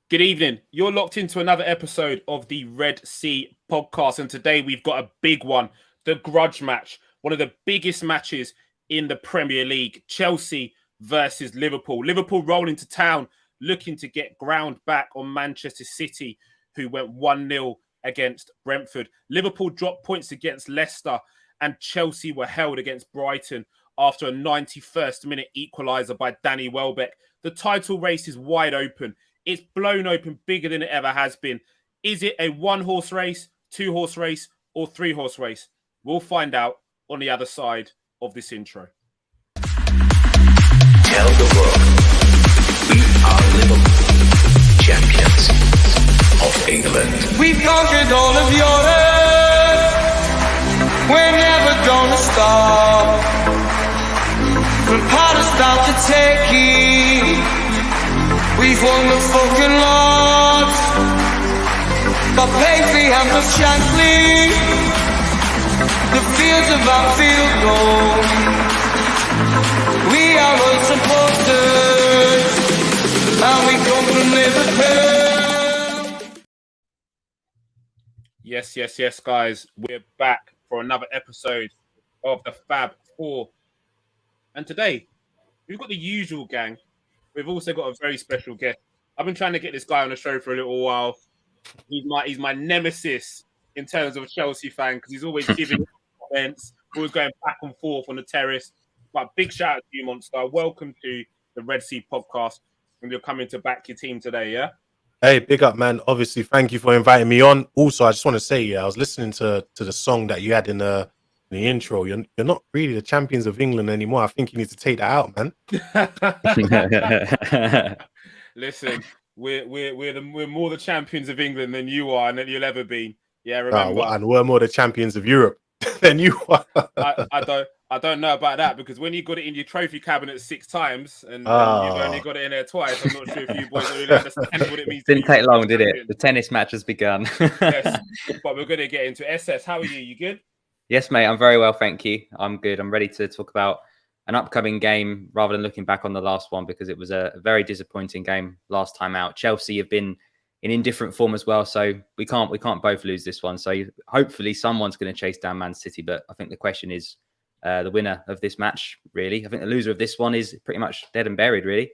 Good evening. You're locked into another episode of the Red Sea podcast. And today we've got a big one, the grudge match, one of the biggest matches in the Premier League, Chelsea versus Liverpool. Liverpool rolling to town, looking to get ground back on Manchester City, who went 1-0 against Brentford. Liverpool dropped points against Leicester, and Chelsea were held against Brighton after a 91st minute equaliser by Danny Welbeck. The title race is wide open. It's blown open bigger than it ever has been. Is it a one-horse race, two-horse race, or three-horse race? We'll find out on the other side of this intro. Tell the world, we are Liverpool, champions of England. We've conquered all of Europe. We're never gonna stop. From Palestine to Turkey, we've won the fucking lot. But Paisley and the Shankly, the fields of Anfield gold. We are unsupported, and we come from Liverpool. Yes, guys. We're back for another episode of the FAB 4. And today, we've got the usual gang. We've also got a very special guest. I've been trying to get this guy on the show for a little while. He's my nemesis in terms of a Chelsea fan because he's always giving comments, always going back and forth on the terrace. But big shout out to you, Monster. Welcome to the Red Sea podcast. And you're coming to back your team today, yeah? Hey, big up, man. Obviously, thank you for inviting me on. Also, I just want to say, I was listening to the song that you had in the intro. You're not really the champions of England anymore. I think you need to take that out, man. Listen, we're more the champions of England than you are and than you'll ever be. Yeah, remember. And we're more the champions of Europe than you are. I don't know about that because when you got it in your trophy cabinet 6 times and you've only got it in there twice, I'm not sure if you boys really understand what it means. Didn't take long, did it? The tennis match has begun. Yes, but we're going to get into SS. How are you? You good? Yes, mate. I'm very well, thank you. I'm good. I'm ready to talk about an upcoming game rather than looking back on the last one because it was a very disappointing game last time out. Chelsea have been in indifferent form as well, so we can't both lose this one. So hopefully someone's going to chase down Man City, but I think the question is the winner of this match, really. I think the loser of this one is pretty much dead and buried, really.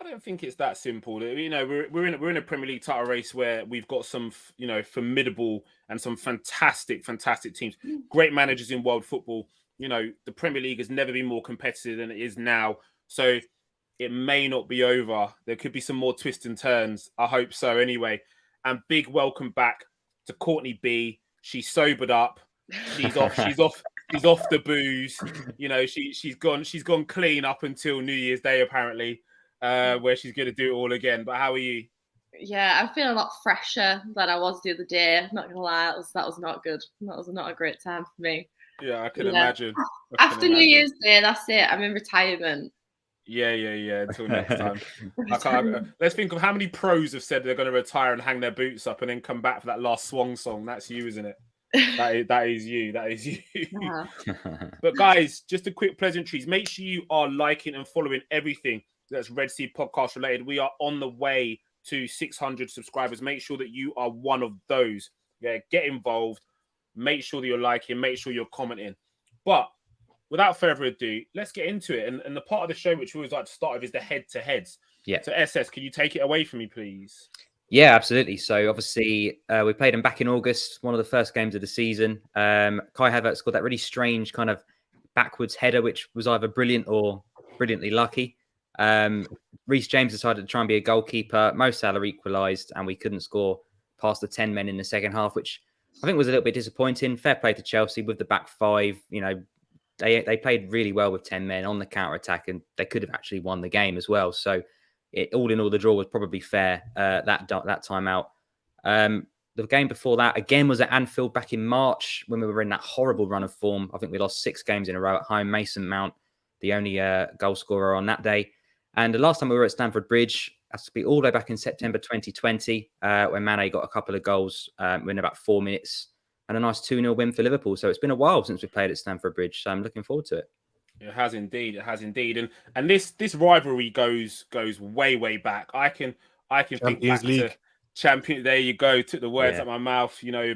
I don't think it's that simple. You know, we're in a Premier League title race where we've got some, formidable and some fantastic teams. Great managers in world football. You know, the Premier League has never been more competitive than it is now. So it may not be over. There could be some more twists and turns. I hope so. Anyway, and big welcome back to Courtney B. She's sobered up. She's off. She's off the booze. You know, she's gone clean up until New Year's Day apparently. Where she's going to do it all again. But how are you? Yeah, I feel a lot fresher than I was the other day. Not going to lie, that was not good. That was not a great time for me. Yeah, I can imagine. After New Year's Day, that's it. I'm in retirement. Yeah. Until next time. Let's think of how many pros have said they're going to retire and hang their boots up and then come back for that last swan song. That's you, isn't it? That is you. Yeah. But guys, just a quick pleasantries. Make sure you are liking and following everything that's Red Sea podcast related. We are on the way to 600 subscribers. Make sure that you are one of those. Yeah, get involved. Make sure that you're liking. Make sure you're commenting. But without further ado, let's get into it. And the part of the show which we always like to start with is the head-to-heads. Yeah. So SS, can you take it away from me, please? Yeah, absolutely. So obviously we played them back in August, one of the first games of the season. Kai Havertz got that really strange kind of backwards header, which was either brilliant or brilliantly lucky. Reece James decided to try and be a goalkeeper. Mo Salah equalised, and we couldn't score past the 10 men in the second half, which I think was a little bit disappointing. Fair play to Chelsea with the back 5. You know, they played really well with 10 men on the counter attack, and they could have actually won the game as well. So, all in all, the draw was probably fair that time out. The game before that again was at Anfield back in March when we were in that horrible run of form. I think we lost 6 games in a row at home. Mason Mount, the only goal scorer on that day. And the last time we were at Stamford Bridge, has to be all the way back in September 2020, when Mane got a couple of goals in about 4 minutes and a nice 2-0 win for Liverpool. So it's been a while since we played at Stamford Bridge. So I'm looking forward to it. It has indeed. And this rivalry goes way back. I can I can think Champions back League. to champion. There you go. Took the words Yeah. out my mouth. You know,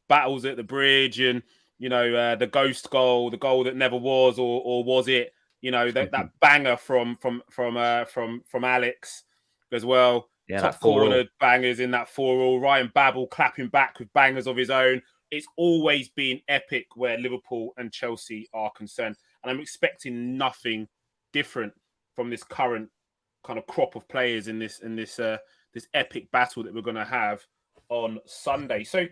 battles at the bridge, and you know the ghost goal, the goal that never was, or was it? You know that banger from Alex as well. Yeah, Top that 4-all. corner bangers in that 4-all. Ryan Babel clapping back with bangers of his own. It's always been epic where Liverpool and Chelsea are concerned, and I'm expecting nothing different from this current kind of crop of players in this epic battle that we're going to have on Sunday. So,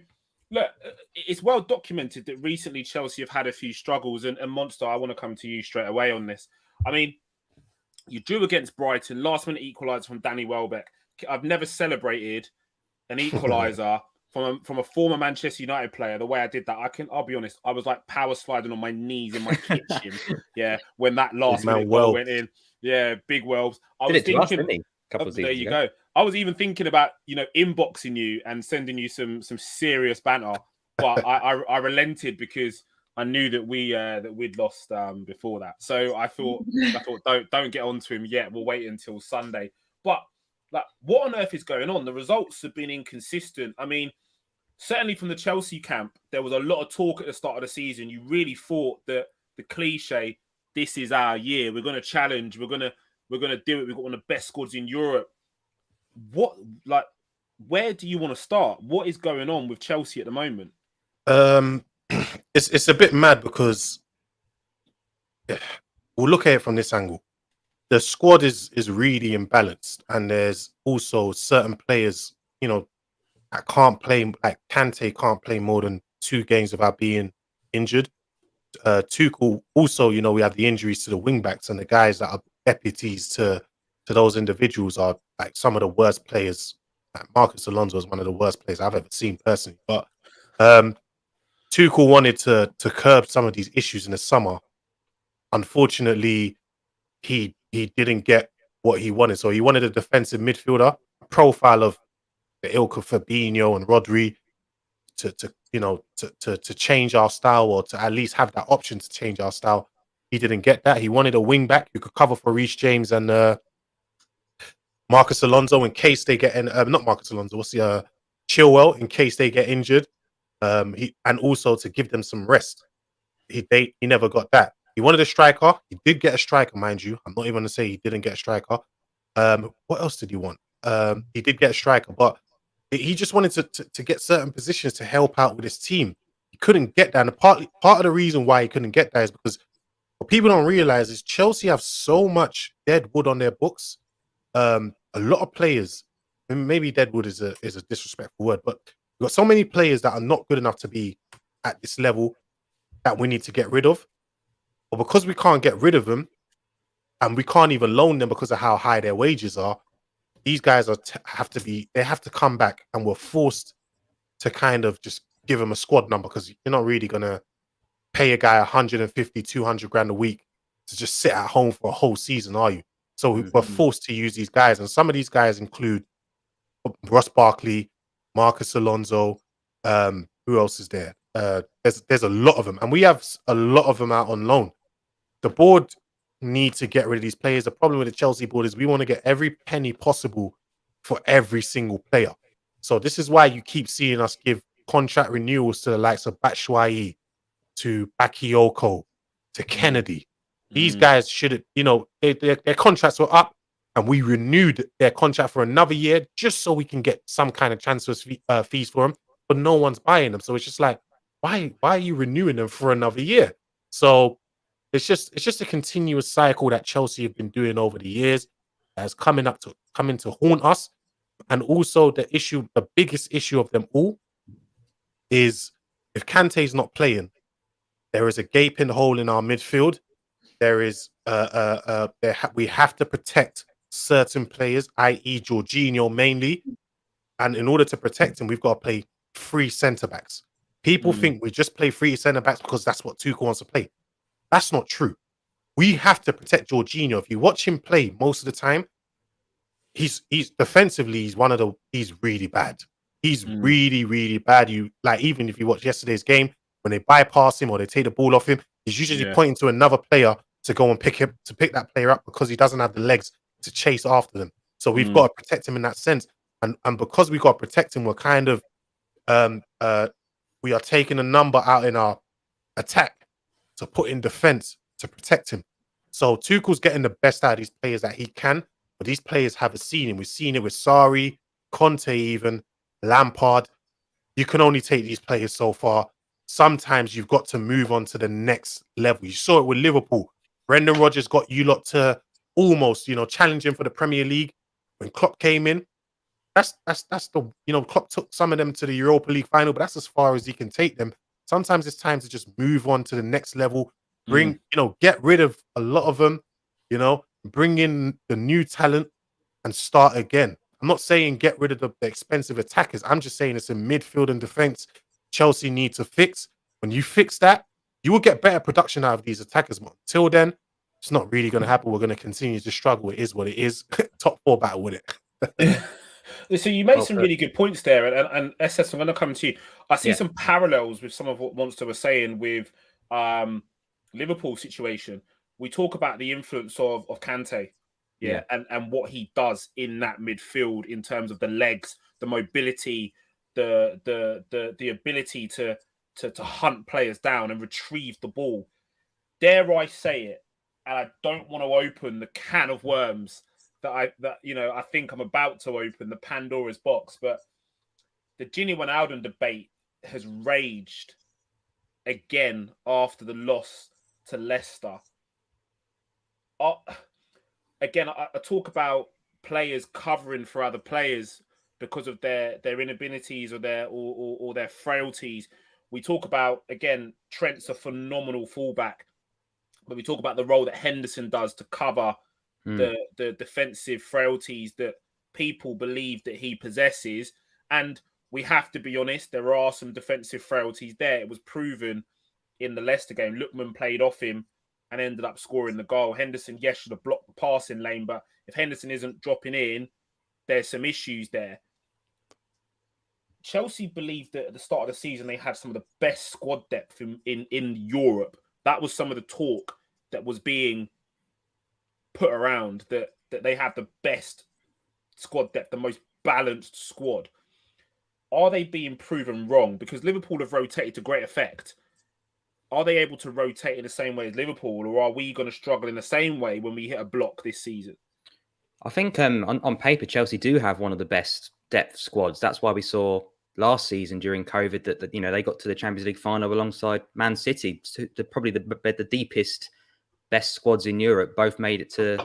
look, it's well documented that recently Chelsea have had a few struggles, and Monster, I want to come to you straight away on this. I mean, you drew against Brighton, last minute equaliser from Danny Welbeck. I've never celebrated an equaliser from a former Manchester United player the way I did that. I'll be honest, I was like power sliding on my knees in my kitchen. Yeah, when that last minute goal went in. Yeah, big Welbs. I was thinking, didn't he? Couple of there seasons you ago. go. I was even thinking about, inboxing you and sending you some serious banter, but I relented because I knew that we'd lost before that. So I thought don't get onto him yet. We'll wait until Sunday. But like, what on earth is going on? The results have been inconsistent. I mean, certainly from the Chelsea camp, there was a lot of talk at the start of the season. You really thought that the cliche, this is our year. We're going to challenge. We're going to do it. We've got one of the best squads in Europe. Where do you want to start? What is going on with Chelsea at the moment? It's a bit mad because we'll look at it from this angle. The squad is really imbalanced, and there's also certain players, that can't play. Like Kante can't play more than 2 games without being injured. Tuchel also, we have the injuries to the wing backs, and the guys that are deputies to those individuals are like some of the worst players. Like Marcus Alonso is one of the worst players I've ever seen personally. But Tuchel wanted to curb some of these issues in the summer. Unfortunately, he didn't get what he wanted. So he wanted a defensive midfielder, profile of the ilk of Fabinho and Rodri to change our style, or to at least have that option to change our style. He didn't get that. He wanted a wing back who could cover for Reece James and Marcus Alonso in case they get not Marcus Alonso, Chilwell in case they get injured. And also to give them some rest. He never got that. He wanted a striker. He did get a striker, mind you. I'm not even going to say he didn't get a striker. What else did he want? He did get a striker, but he just wanted to get certain positions to help out with his team. He couldn't get that. And part of the reason why he couldn't get that is because what people don't realize is Chelsea have so much dead wood on their books. A lot of players, maybe dead wood is a disrespectful word, but we've got so many players that are not good enough to be at this level that we need to get rid of. But because we can't get rid of them, and we can't even loan them because of how high their wages are, these guys have to come back, and we're forced to kind of just give them a squad number, because you're not really going to pay a guy 150, 200 grand a week to just sit at home for a whole season, are you? So we're forced to use these guys. And some of these guys include Ross Barkley, Marcus Alonso. Who else is there? There's a lot of them. And we have a lot of them out on loan. The board need to get rid of these players. The problem with the Chelsea board is we want to get every penny possible for every single player. So this is why you keep seeing us give contract renewals to the likes of Batshuayi, to Bakayoko, to Kennedy. These guys should, their contracts were up, and we renewed their contract for another year just so we can get some kind of transfer fees for them. But no one's buying them, so it's just like, why are you renewing them for another year? So it's just a continuous cycle that Chelsea have been doing over the years, that's coming to haunt us. And also the biggest issue of them all is if Kante's not playing, there is a gaping hole in our midfield. There is we have to protect certain players, i.e. Jorginho mainly. And in order to protect him, we've got to play 3 centre-backs. People think we just play 3 centre-backs because that's what Tuchel wants to play. That's not true. We have to protect Jorginho. If you watch him play most of the time, he's defensively, he's really bad. He's really, really bad. Even if you watch yesterday's game, when they bypass him or they take the ball off him, he's usually pointing to another player to go and pick that player up because he doesn't have the legs to chase after them. So we've got to protect him in that sense. And because we got to protect him, we're kind of we are taking a number out in our attack to put in defense to protect him. So Tuchel's getting the best out of these players that he can, but these players have a ceiling. We've seen it with Sarri, Conte, even Lampard. You can only take these players so far. Sometimes you've got to move on to the next level. You saw it with Liverpool. Brendan Rodgers got you lot to almost, challenging for the Premier League when Klopp came in. That's the, Klopp took some of them to the Europa League final, but that's as far as he can take them. Sometimes it's time to just move on to the next level. Get rid of a lot of them, bring in the new talent and start again. I'm not saying get rid of the expensive attackers. I'm just saying it's in midfield and defense. Chelsea need to fix. When you fix that, you will get better production out of these attackers. But until then, it's not really going to happen. We're going to continue to struggle. It is what it is. Top 4 battle with it. So you made some really good points there, and SS, I'm going to come to you. I see some parallels with some of what Monster was saying with Liverpool situation. We talk about the influence of Kante, and what he does in that midfield in terms of the legs, the mobility, the ability to hunt players down and retrieve the ball. Dare I say it? And I don't want to open the can of worms that I think I'm about to open, the Pandora's box. But the Gini Wijnaldum debate has raged again after the loss to Leicester. Again, I talk about players covering for other players because of their inabilities or their frailties. We talk about, again, Trent's a phenomenal fullback, but we talk about the role that Henderson does to cover the defensive frailties that people believe that he possesses. And we have to be honest, there are some defensive frailties there. It was proven in the Leicester game. Lookman played off him and ended up scoring the goal. Henderson, yes, should have blocked the passing lane, but if Henderson isn't dropping in, there's some issues there. Chelsea believed that at the start of the season, they had some of the best squad depth in Europe. That was some of the talk that was being put around, that they had the best squad depth, the most balanced squad. Are they being proven wrong? Because Liverpool have rotated to great effect. Are they able to rotate in the same way as Liverpool, or are we going to struggle in the same way when we hit a block this season? I think on paper, Chelsea do have one of the best depth squads. That's why we saw last season during COVID that they got to the Champions League final alongside Man City, probably the deepest, best squads in Europe. Both made it to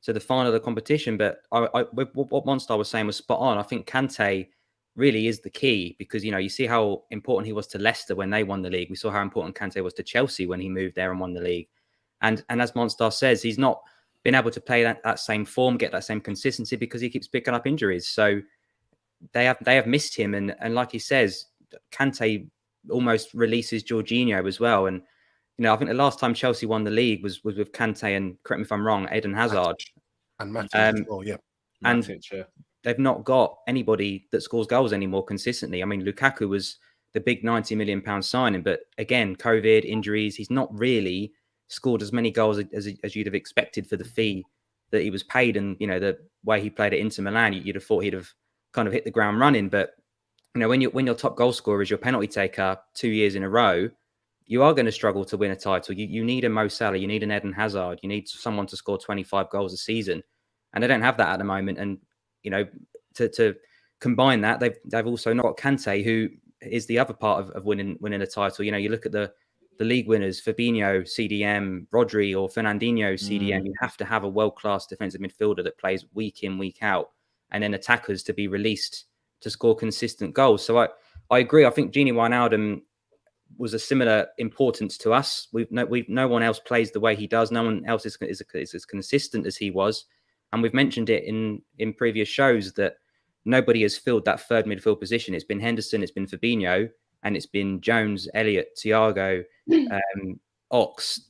the final of the competition. But what Monstar was saying was spot on. I think Kante really is the key because you see how important he was to Leicester when they won the league. We saw how important Kante was to Chelsea when he moved there and won the league. And as Monstar says, he's not been able to play that same form, get that same consistency because he keeps picking up injuries. So they have missed him, and like he says, Kante almost releases Jorginho as well. And I think the last time Chelsea won the league was with Kante and, correct me if I'm wrong, Eden Hazard and Matic as well, yeah. And Matic, yeah. They've not got anybody that scores goals anymore consistently. I mean, Lukaku was the big £90 million signing, but again, COVID, injuries, he's not really scored as many goals as you'd have expected for the fee that he was paid. And the way he played at Inter Milan, you'd have thought he'd have kind of hit the ground running. But when your top goal scorer is your penalty taker 2 years in a row, you are going to struggle to win a title. You need a Mo Salah, you need an Eden Hazard, you need someone to score 25 goals a season, and they don't have that at the moment. And to combine that, they've also not got Kante, who is the other part of winning a title. You look at the league winners, Fabinho, CDM, Rodri, or Fernandinho, CDM. You have to have a world-class defensive midfielder that plays week in, week out, and then attackers to be released to score consistent goals. So I agree. I think Gini Wijnaldum was a similar importance to us. No one else plays the way he does. No one else is as consistent as he was. And we've mentioned it in previous shows that nobody has filled that third midfield position. It's been Henderson, it's been Fabinho, and it's been Jones, Elliott, Thiago, Ox,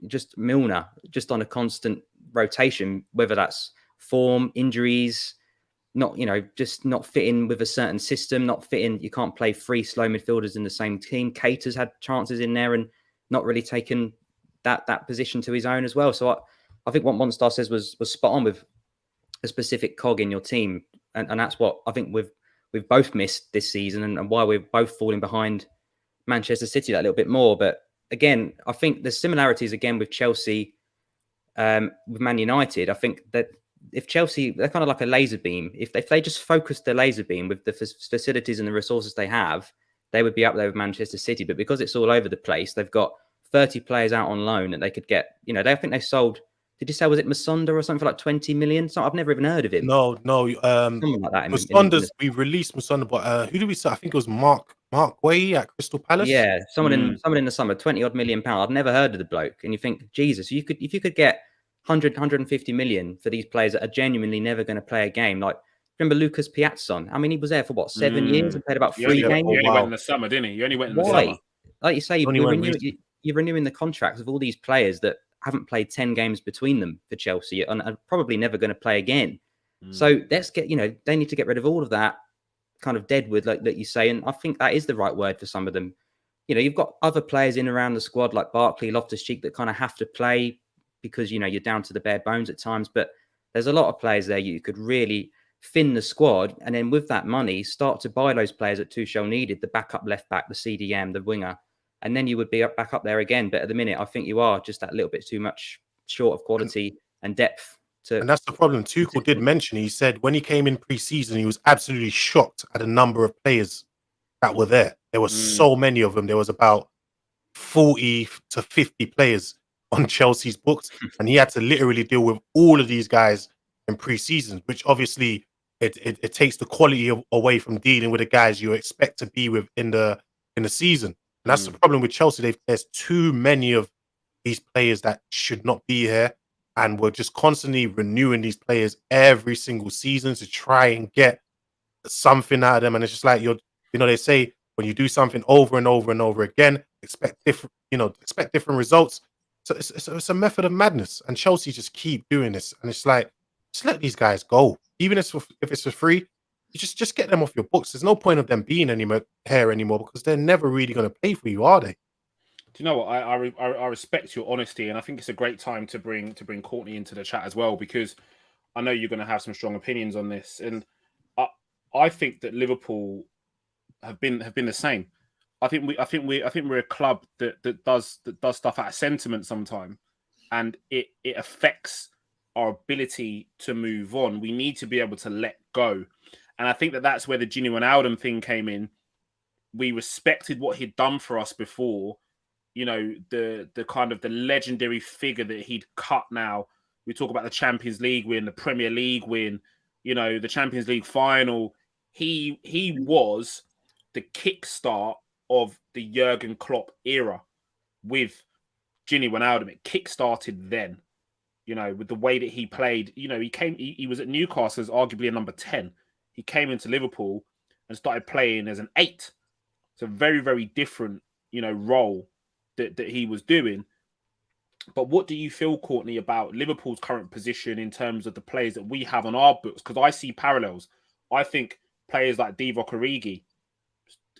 just Milner, just on a constant rotation, whether that's form, injuries, just not fitting with a certain system, not fitting. You can't play three slow midfielders in the same team. Cater's had chances in there and not really taken that position to his own as well. So I think what Monstar says was spot on with a specific cog in your team, and that's what I think we've both missed this season, and why we're both falling behind Manchester City that little bit more. But again, I think there's similarities again with Chelsea, with Man United. I think that if Chelsea, they're kind of like a laser beam. If they just focused their laser beam with the facilities and the resources they have, they would be up there with Manchester City. But because it's all over the place, they've got 30 players out on loan that they could get. You know, I think they sold. Did you say, was it Masonda or something for like 20 million? So I've never even heard of him. No. Something like that. Masonda's, we released Masonda, but who did we say? I think it was Mark Way at Crystal Palace. Yeah, someone in the summer, 20 odd million pounds. I've never heard of the bloke. And you think, Jesus, if you could get 150 million for these players that are genuinely never going to play a game. Like, remember Lucas Piazzon? I mean, he was there for what, 7 years and played about 3 games. He only went in the summer, didn't he? He only went in the summer. Like you say, you're renewing the contracts of all these players that haven't played 10 games between them for Chelsea and are probably never going to play again. So let's get, they need to get rid of all of that kind of deadwood, like that you say. And I think that is the right word for some of them. You've got other players in around the squad like Barkley, Loftus-Cheek that kind of have to play because, you're down to the bare bones at times. But there's a lot of players there you could really thin the squad. And then with that money, start to buy those players that Tuchel needed, the backup left back, the CDM, the winger. And then you would be back up there again. But at the minute, I think you are just that little bit too much short of quality and depth. And that's the problem. Tuchel did mention, he said when he came in pre-season, he was absolutely shocked at the number of players that were there. There were so many of them. There was about 40 to 50 players on Chelsea's books. And he had to literally deal with all of these guys in pre-season, which obviously it takes the quality away from dealing with the guys you expect to be with in the season. And that's the problem with Chelsea. There's too many of these players that should not be here. And we're just constantly renewing these players every single season to try and get something out of them. And it's just like, they say when you do something over and over and over again, expect different results. So it's a method of madness. And Chelsea just keep doing this. And it's like, just let these guys go. Even if it's for free, you just get them off your books. There's no point of them being here anymore because they're never really going to play for you, are they? Do you know what? I respect your honesty, and I think it's a great time to bring Courtney into the chat as well, because I know you're going to have some strong opinions on this, and I think that Liverpool have been the same. I think we're a club that does stuff out of sentiment sometimes, and it affects our ability to move on. We need to be able to let go, and I think that's where the Gini Wijnaldum thing came in. We respected what he'd done for us before. The kind of the legendary figure that he'd cut now. We talk about the Champions League win, the Premier League win, the Champions League final. He was the kickstart of the Jurgen Klopp era with Gini Wijnaldum. It kickstarted then, with the way that he played. He was at Newcastle as arguably a number 10. He came into Liverpool and started playing as an 8. It's a very, very different, role that he was doing. But what do you feel, Courtney, about Liverpool's current position in terms of the players that we have on our books? Because I see parallels. I think players like Divock Origi,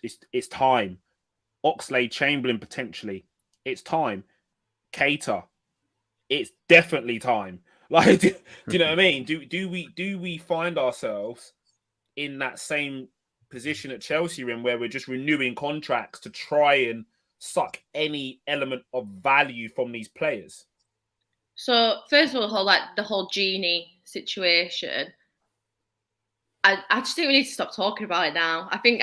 it's time. Oxlade-Chamberlain potentially, it's time. Keita, it's definitely time. Like, do you know what I mean? Do we find ourselves in that same position at Chelsea where we're just renewing contracts to try and suck any element of value from these players? So first of all, the whole Genie situation, I just think we need to stop talking about it now. I think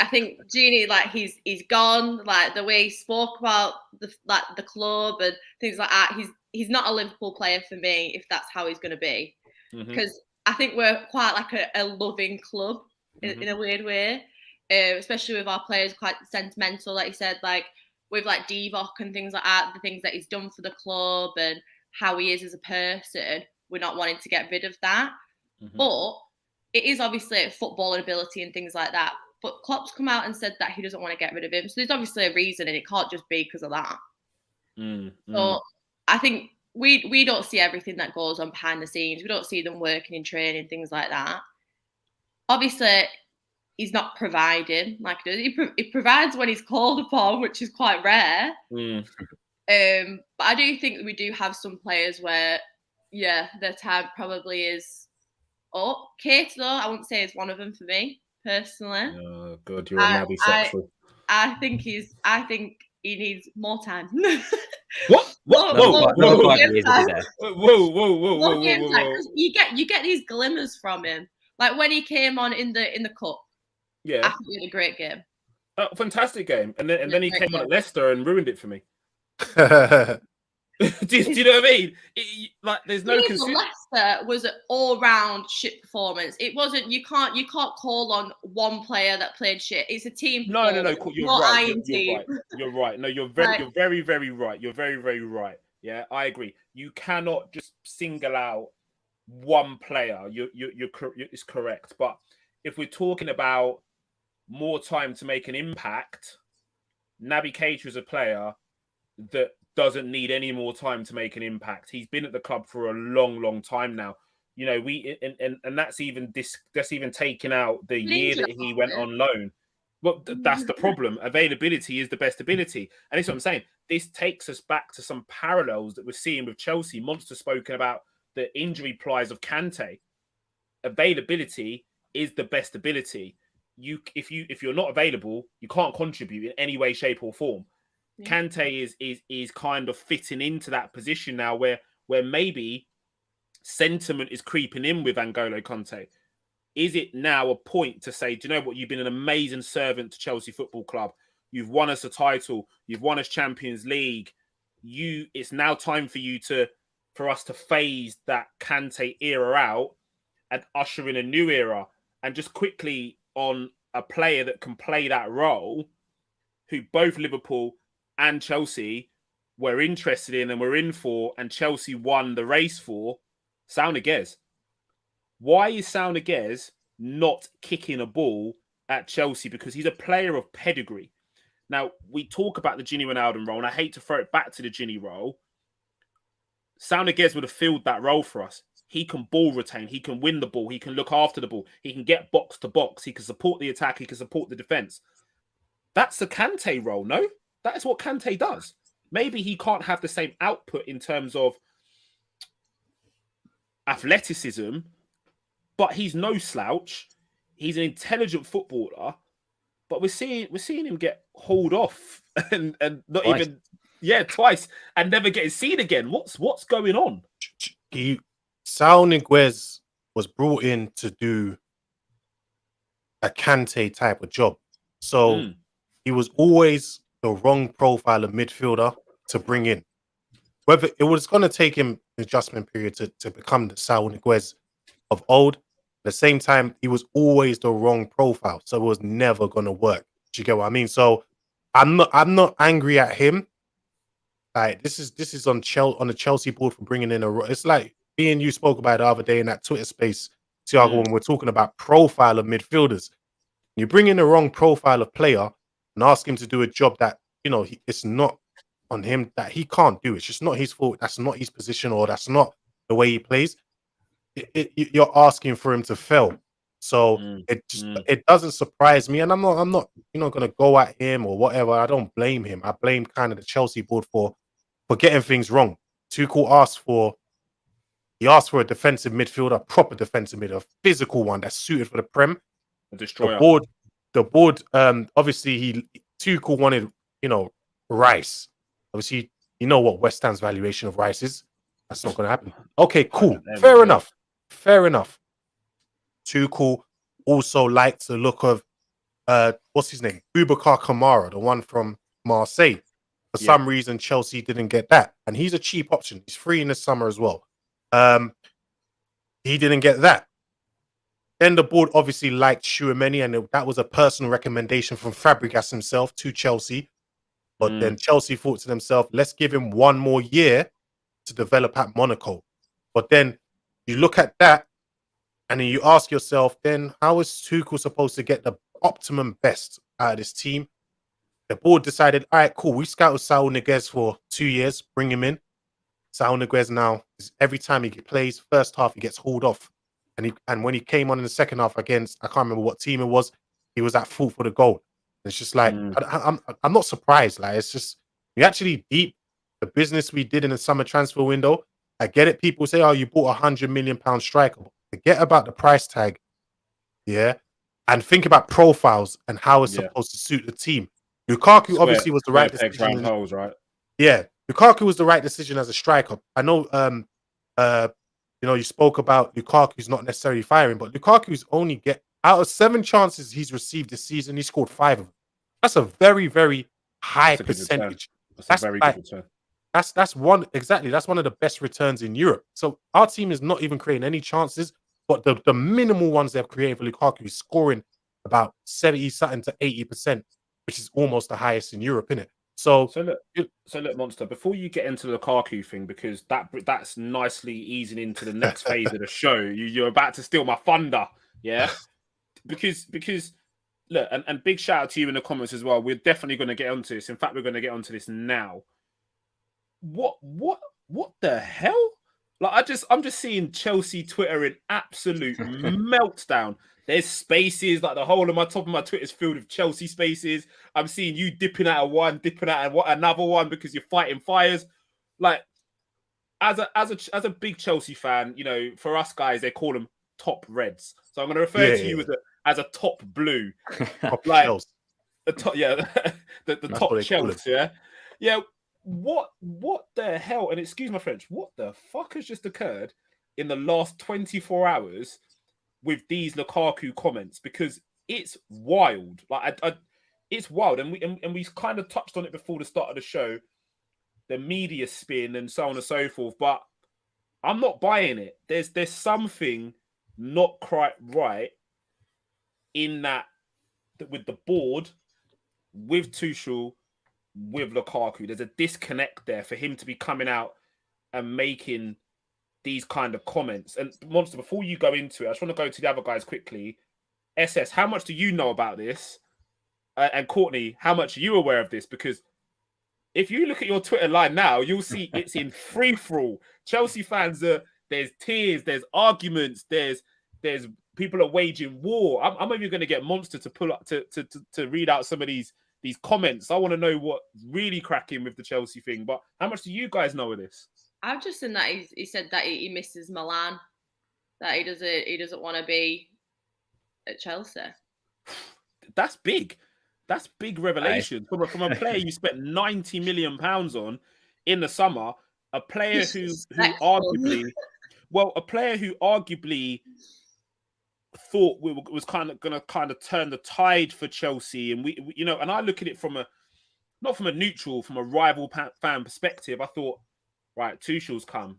Genie, he's gone. Like the way he spoke about the club and things like that, he's not a Liverpool player for me if that's how he's going to be. Because I think we're quite like a loving club in a weird way, especially with our players quite sentimental, like you said, like with like Divock and things like that, the things that he's done for the club and how he is as a person. We're not wanting to get rid of that, but it is obviously football and ability and things like that. But Klopp's come out and said that he doesn't want to get rid of him. So there's obviously a reason, and it can't just be because of that. So I think we don't see everything that goes on behind the scenes. We don't see them working in training, things like that. Obviously, he's not providing like he provides when he's called upon, which is quite rare. But I do think that we do have some players where, their time probably is up. Kate, though, I wouldn't say is one of them for me personally. Oh, good. You're a Naby I sexual. I think he needs more time. What? Not quite the easy there. More game time, 'cause you get these glimmers from him. Like when he came on in the cup. I Yeah. think he had a great game. Fantastic game. And then he came on at Leicester and ruined it for me. do you know what I mean? Like, there's no Leicester was an all-round shit performance. It wasn't. You can't call on one player that played shit. It's a team. No. You're right. Team. You're right. No, you're very, very right. You're very, very right. Yeah, I agree. You cannot just single out one player. It's correct. But if we're talking about more time to make an impact, Naby Keita is a player that doesn't need any more time to make an impact. He's been at the club for a long, long time now. You know, and that's even taking out the year that he went on loan. Well, that's the problem. Availability is the best ability. And that's what I'm saying. This takes us back to some parallels that we're seeing with Chelsea. Monster's spoken about the injury plies of Kante. Availability is the best ability. If you're not available, you can't contribute in any way, shape, or form. Yeah. Kante is kind of fitting into that position now where maybe sentiment is creeping in with N'Golo Kante. Is it now a point to say, do you know what? You've been an amazing servant to Chelsea Football Club. You've won us a title. You've won us Champions League. It's now time for us to phase that Kante era out and usher in a new era. And just quickly on a player that can play that role, who both Liverpool and Chelsea were interested in and were in for, and Chelsea won the race for, Saul Niguez. Why is Saul Niguez not kicking a ball at Chelsea? Because he's a player of pedigree. Now, we talk about the Gini Wijnaldum role, and I hate to throw it back to the Gini role. Saul Niguez would have filled that role for us. He can ball retain. He can win the ball. He can look after the ball. He can get box to box. He can support the attack. He can support the defense. That's the Kante role, no? That is what Kante does. Maybe he can't have the same output in terms of athleticism, but he's no slouch. He's an intelligent footballer, but we're seeing him get hauled off and not twice. Twice, and never getting seen again. What's going on? Saul Niguez was brought in to do a Kante type of job, so he was always the wrong profile of midfielder to bring in. Whether it was going to take him an adjustment period to become the Saul Niguez of old, at the same time, he was always the wrong profile, so it was never going to work. Do you get what I mean? So I'm not angry at him. Like this is on the Chelsea board for bringing in it's like me and you spoke about it the other day in that Twitter space, Thiago, when we're talking about profile of midfielders. You bring in the wrong profile of player and ask him to do a job that, it's not on him, that he can't do. It's just not his fault. That's not his position, or that's not the way he plays. You're asking for him to fail. So it doesn't surprise me. And I'm not going to go at him or whatever. I don't blame him. I blame kind of the Chelsea board for getting things wrong. Tuchel asked for a defensive midfielder, proper defensive midfielder, a physical one that's suited for the Prem. A destroyer. The board, obviously Tuchel wanted, Rice. Obviously, you know what West Ham's valuation of Rice is. That's not going to happen. Okay, cool. Fair enough. Tuchel also liked the look of, what's his name? Boubacar Kamara, the one from Marseille. For some reason, Chelsea didn't get that. And he's a cheap option. He's free in the summer as well. He didn't get that. Then the board obviously liked Tchouaméni, and that was a personal recommendation from Fabregas himself to Chelsea. But then Chelsea thought to themselves, let's give him one more year to develop at Monaco. But then you look at that, and then you ask yourself, then how is Tuchel supposed to get the optimum best out of this team? The board decided, all right, cool, we scouted Saul Niguez for 2 years, bring him in. Saul Niguez now, every time he plays, first half, he gets hauled off. And when he came on in the second half against, I can't remember what team it was, he was at fault for the goal. It's just like, I'm not surprised. Like, it's just, we actually deep the business we did in the summer transfer window. I get it. People say, oh, you bought £100 million striker. Forget about the price tag, yeah, and think about profiles and how it's supposed to suit the team. Lukaku obviously was the right pegs, decision. round holes, right? Yeah, Lukaku was the right decision as a striker. I know, you spoke about Lukaku's not necessarily firing, but Lukaku's only out of 7 chances he's received this season, he scored 5 of them. That's a very, very high percentage. That's a very good return. That's one of the best returns in Europe. So our team is not even creating any chances, but the minimal ones they've created for Lukaku is scoring about 70 something to 80%, which is almost the highest in Europe, isn't it? So look, Monster, before you get into the Lukaku thing, because that's nicely easing into the next phase of the show. You're about to steal my thunder, yeah? because look, and big shout out to you in the comments as well. We're definitely going to get onto this. In fact, we're going to get onto this now. What the hell? Like, I'm just seeing Chelsea Twitter in absolute meltdown. There's spaces, like the whole of my top of my Twitter is filled with Chelsea spaces. I'm seeing you dipping out of one, dipping out of another one because you're fighting fires. Like, as a big Chelsea fan, for us guys, they call them top reds. So I'm going to refer to you as a top blue, like the top, the top Chelsea, yeah. What the hell? And excuse my French. What the fuck has just occurred in the last 24 hours with these Lukaku comments? Because it's wild. Like it's wild, and we kind of touched on it before the start of the show, the media spin and so on and so forth. But I'm not buying it. There's something not quite right in that with the board, with Tuchel, with Lukaku. There's a disconnect there for him to be coming out and making these kind of comments. And Monster, before you go into it, I just want to go to the other guys quickly. SS, how much do you know about this? And Courtney, how much are you aware of this? Because if you look at your Twitter line now, you'll see it's in free-for-all. Chelsea fans there's tears, there's arguments, there's people are waging war. I'm even going to get Monster to pull up to read out some of these comments. I want to know what really cracking with the Chelsea thing. But how much do you guys know of this? I've just seen that he said that he misses Milan, that he doesn't want to be at Chelsea. That's big. That's big revelation from a player you spent £90 million on in the summer. A player who arguably thought was kind of going to turn the tide for Chelsea, and we and I look at it not from a neutral, from a rival fan perspective. I thought, right, Tuchel's come,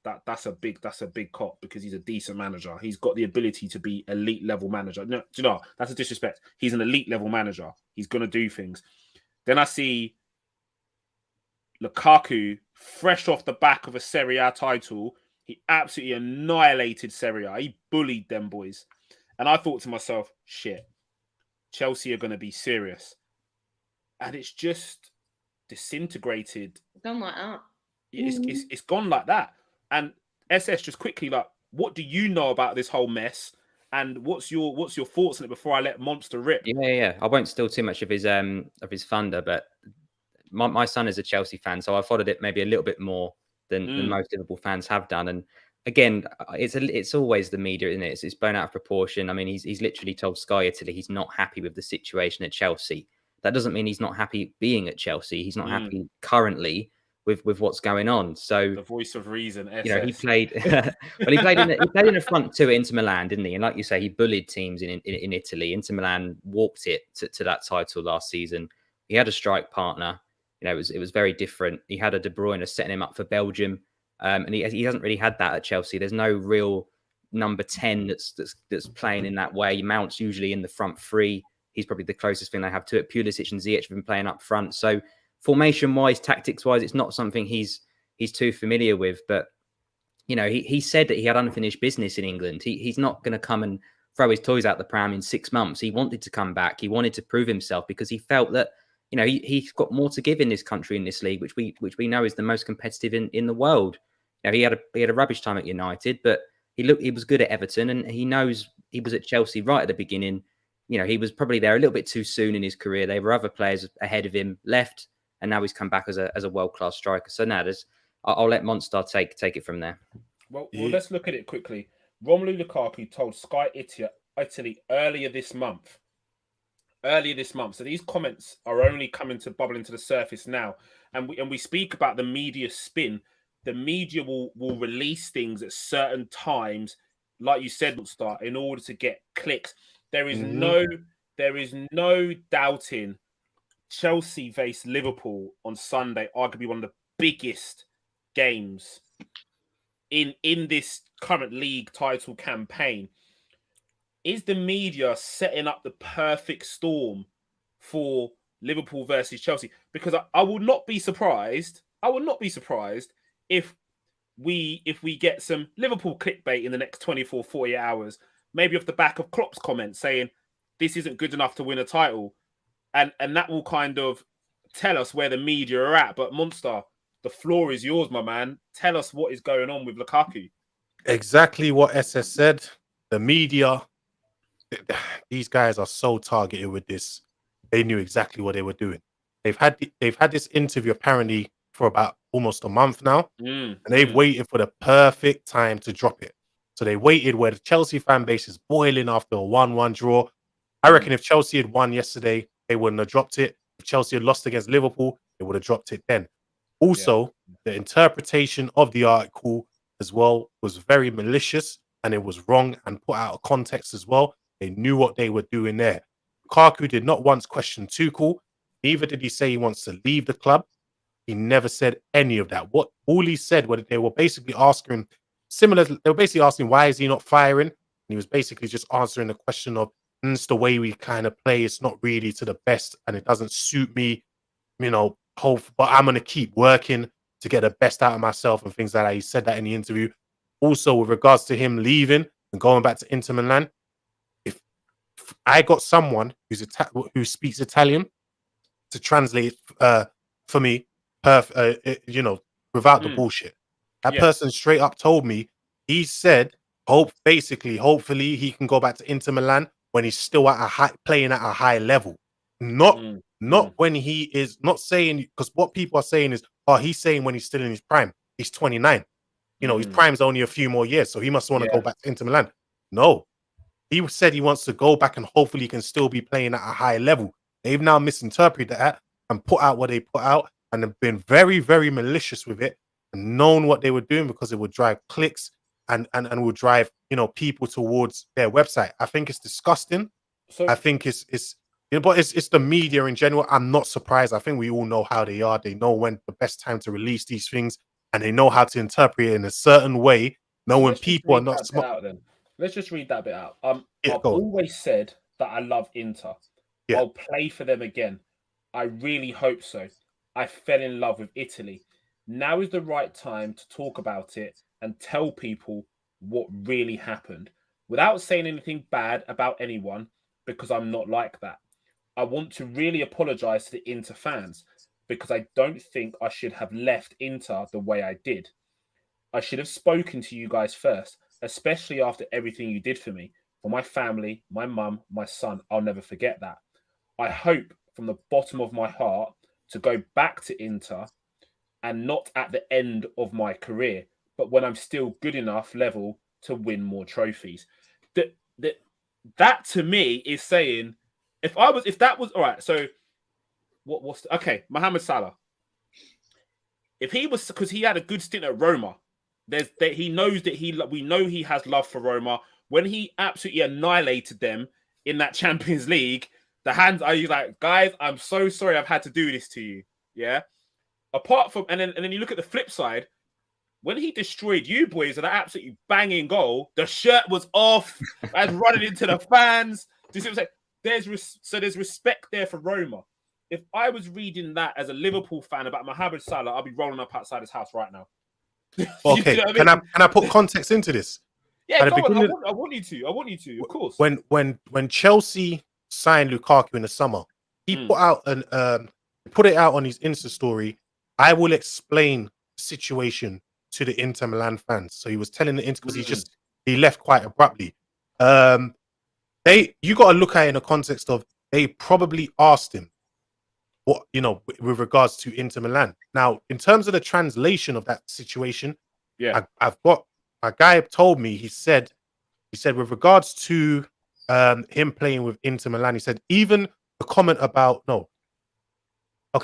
that's a big cop because he's a decent manager. He's got the ability to be elite level manager. No, that's a disrespect. He's an elite level manager. He's going to do things. Then I see Lukaku, fresh off the back of a Serie A title. He absolutely annihilated Serie A. He bullied them boys. And I thought to myself, shit, Chelsea are going to be serious. And it's just disintegrated. Gone like that. It's gone like that. And SS, just quickly, like, what do you know about this whole mess? And what's your thoughts on it before I let Monster rip? Yeah. I won't steal too much of his thunder, but my son is a Chelsea fan, so I followed it maybe a little bit more than most Liverpool fans have done. And again, it's always the media, isn't it? It's blown out of proportion. I mean, he's literally told Sky Italy he's not happy with the situation at Chelsea. That doesn't mean he's not happy being at Chelsea. He's not happy currently with what's going on. So the voice of reason, SS. He played he played in the front two at Inter Milan, didn't he? And like you say, he bullied teams in Italy. Inter Milan walked it to that title last season. He had a strike partner. It was very different. He had a De Bruyne setting him up for Belgium, and he hasn't really had that at Chelsea. There's no real number 10 that's playing in that way. Mount's usually in the front three. He's probably the closest thing they have to it. Pulisic and Ziyech have been playing up front. So formation-wise, tactics-wise, it's not something he's too familiar with. But he said that he had unfinished business in England. He's not going to come and throw his toys out the pram in 6 months. He wanted to come back. He wanted to prove himself because he felt that he's got more to give in this country, in this league, which we know is the most competitive in the world. He had a rubbish time at United, but he was good at Everton, and he knows he was at Chelsea right at the beginning. He was probably there a little bit too soon in his career. There were other players ahead of him, left, and now he's come back as a world-class striker. So now I'll let Monster take it from there. Well, Yeah. let's look at it quickly. Romelu Lukaku told Sky Italy earlier this month. So these comments are only coming to bubble into the surface now. And we speak about the media spin. The media will release things at certain times, like you said, start in order to get clicks. There is no doubting Chelsea face Liverpool on Sunday, arguably one of the biggest games in this current league title campaign. Is the media setting up the perfect storm for Liverpool versus Chelsea? Because I will not be surprised. I will not be surprised if we get some Liverpool clickbait in the next 24, 48 hours, maybe off the back of Klopp's comments saying this isn't good enough to win a title. And that will kind of tell us where the media are at. But Monster, the floor is yours, my man. Tell us what is going on with Lukaku. Exactly what SS said. The media, these guys are so targeted with this. They knew exactly what they were doing. They've had this interview apparently for about almost a month now, and they've waited for the perfect time to drop it. So they waited where the Chelsea fan base is boiling after a 1-1 draw. I reckon if Chelsea had won yesterday, they wouldn't have dropped it. If Chelsea had lost against Liverpool, they would have dropped it then. Also, the interpretation of the article as well was very malicious, and it was wrong and put out of context as well. They knew what they were doing there. Lukaku did not once question Tuchel. Neither did he say he wants to leave the club. He never said any of that. All he said was they were basically asking him similar. They were basically asking why is he not firing, and he was basically just answering the question of it's the way we kind of play. It's not really to the best, and it doesn't suit me. But I'm going to keep working to get the best out of myself and things like that. He said that in the interview. Also, with regards to him leaving and going back to Inter Milan, if I got someone who speaks Italian to translate for me, without the bullshit, that person straight up told me, he said, hopefully he can go back to Inter Milan when he's still playing at a high level. Not when he is not saying, because what people are saying is, he's saying when he's still in his prime. He's 29. His prime's only a few more years, so he must want to go back to Inter Milan. No. He said he wants to go back and hopefully he can still be playing at a high level. They've now misinterpreted that and put out what they put out and have been very, very malicious with it and known what they were doing because it would drive clicks and would drive, people towards their website. I think it's disgusting. So I think but it's the media in general. I'm not surprised. I think we all know how they are. They know when the best time to release these things and they know how to interpret it in a certain way, knowing people are not smart. Let's just read that bit out. I've always said that I love Inter. Yeah. I'll play for them again. I really hope so. I fell in love with Italy. Now is the right time to talk about it and tell people what really happened without saying anything bad about anyone, because I'm not like that. I want to really apologize to the Inter fans because I don't think I should have left Inter the way I did. I should have spoken to you guys first, especially after everything you did for me, for my family, my mum, my son. I'll never forget that. I hope from the bottom of my heart to go back to Inter and not at the end of my career, but when I'm still good enough level to win more trophies. That to me is saying, if that was all right. So Mohamed Salah. If he was, because he had a good stint at Roma, he knows that we know he has love for Roma. When he absolutely annihilated them in that Champions League, the hands are like, guys, I'm so sorry I've had to do this to you. Yeah. Apart from, and then you look at the flip side, when he destroyed you boys with an absolutely banging goal, the shirt was off. I was running into the fans. Do you see what I'm saying? There's respect there for Roma. If I was reading that as a Liverpool fan about Mohamed Salah, I'll be rolling up outside his house right now. Okay, you know what I mean? Can I put context into this? Yeah, go on. I want you to, of course. When Chelsea signed Lukaku in the summer, he put it out on his Insta story. I will explain the situation to the Inter Milan fans. So he was telling the Inter because he left quite abruptly. You got to look at it in the context of they probably asked him what, with regards to Inter Milan. Now, in terms of the translation of that situation, I've got a guy told me, he said with regards to him playing with Inter Milan, he said even the comment about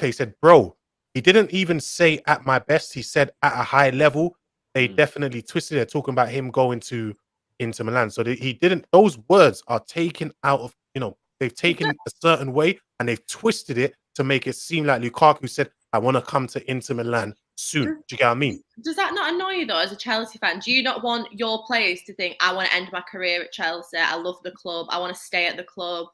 he said, bro, he didn't even say at my best. He said at a high level. They definitely twisted it, talking about him going to Inter Milan. So he didn't. Those words are taken out of, they've taken a certain way and they've twisted it to make it seem like Lukaku said, I want to come to Inter Milan soon. Do you get what I mean? Does that not annoy you though, as a Chelsea fan? Do you not want your players to think, I want to end my career at Chelsea, I love the club, I want to stay at the club?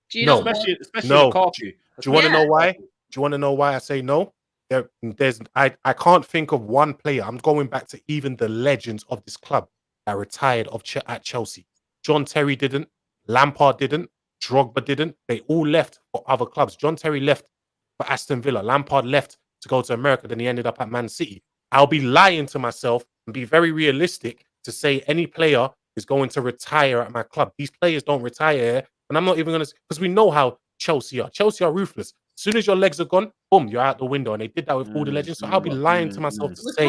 Do you No. not especially No. Lukaku. Do you want to know why? Do you want to know why I say no? I can't think of one player. I'm going back to even the legends of this club that retired at Chelsea. John Terry didn't. Lampard didn't. Drogba didn't. They all left for other clubs. John Terry left for Aston Villa. Lampard left to go to America. Then he ended up at Man City. I'll be lying to myself and be very realistic to say any player is going to retire at my club. These players don't retire, and I'm not even going to, because we know how Chelsea are. Chelsea are ruthless. As soon as your legs are gone, boom, you're out the window. And they did that with all the legends. So I'll be lying to myself to say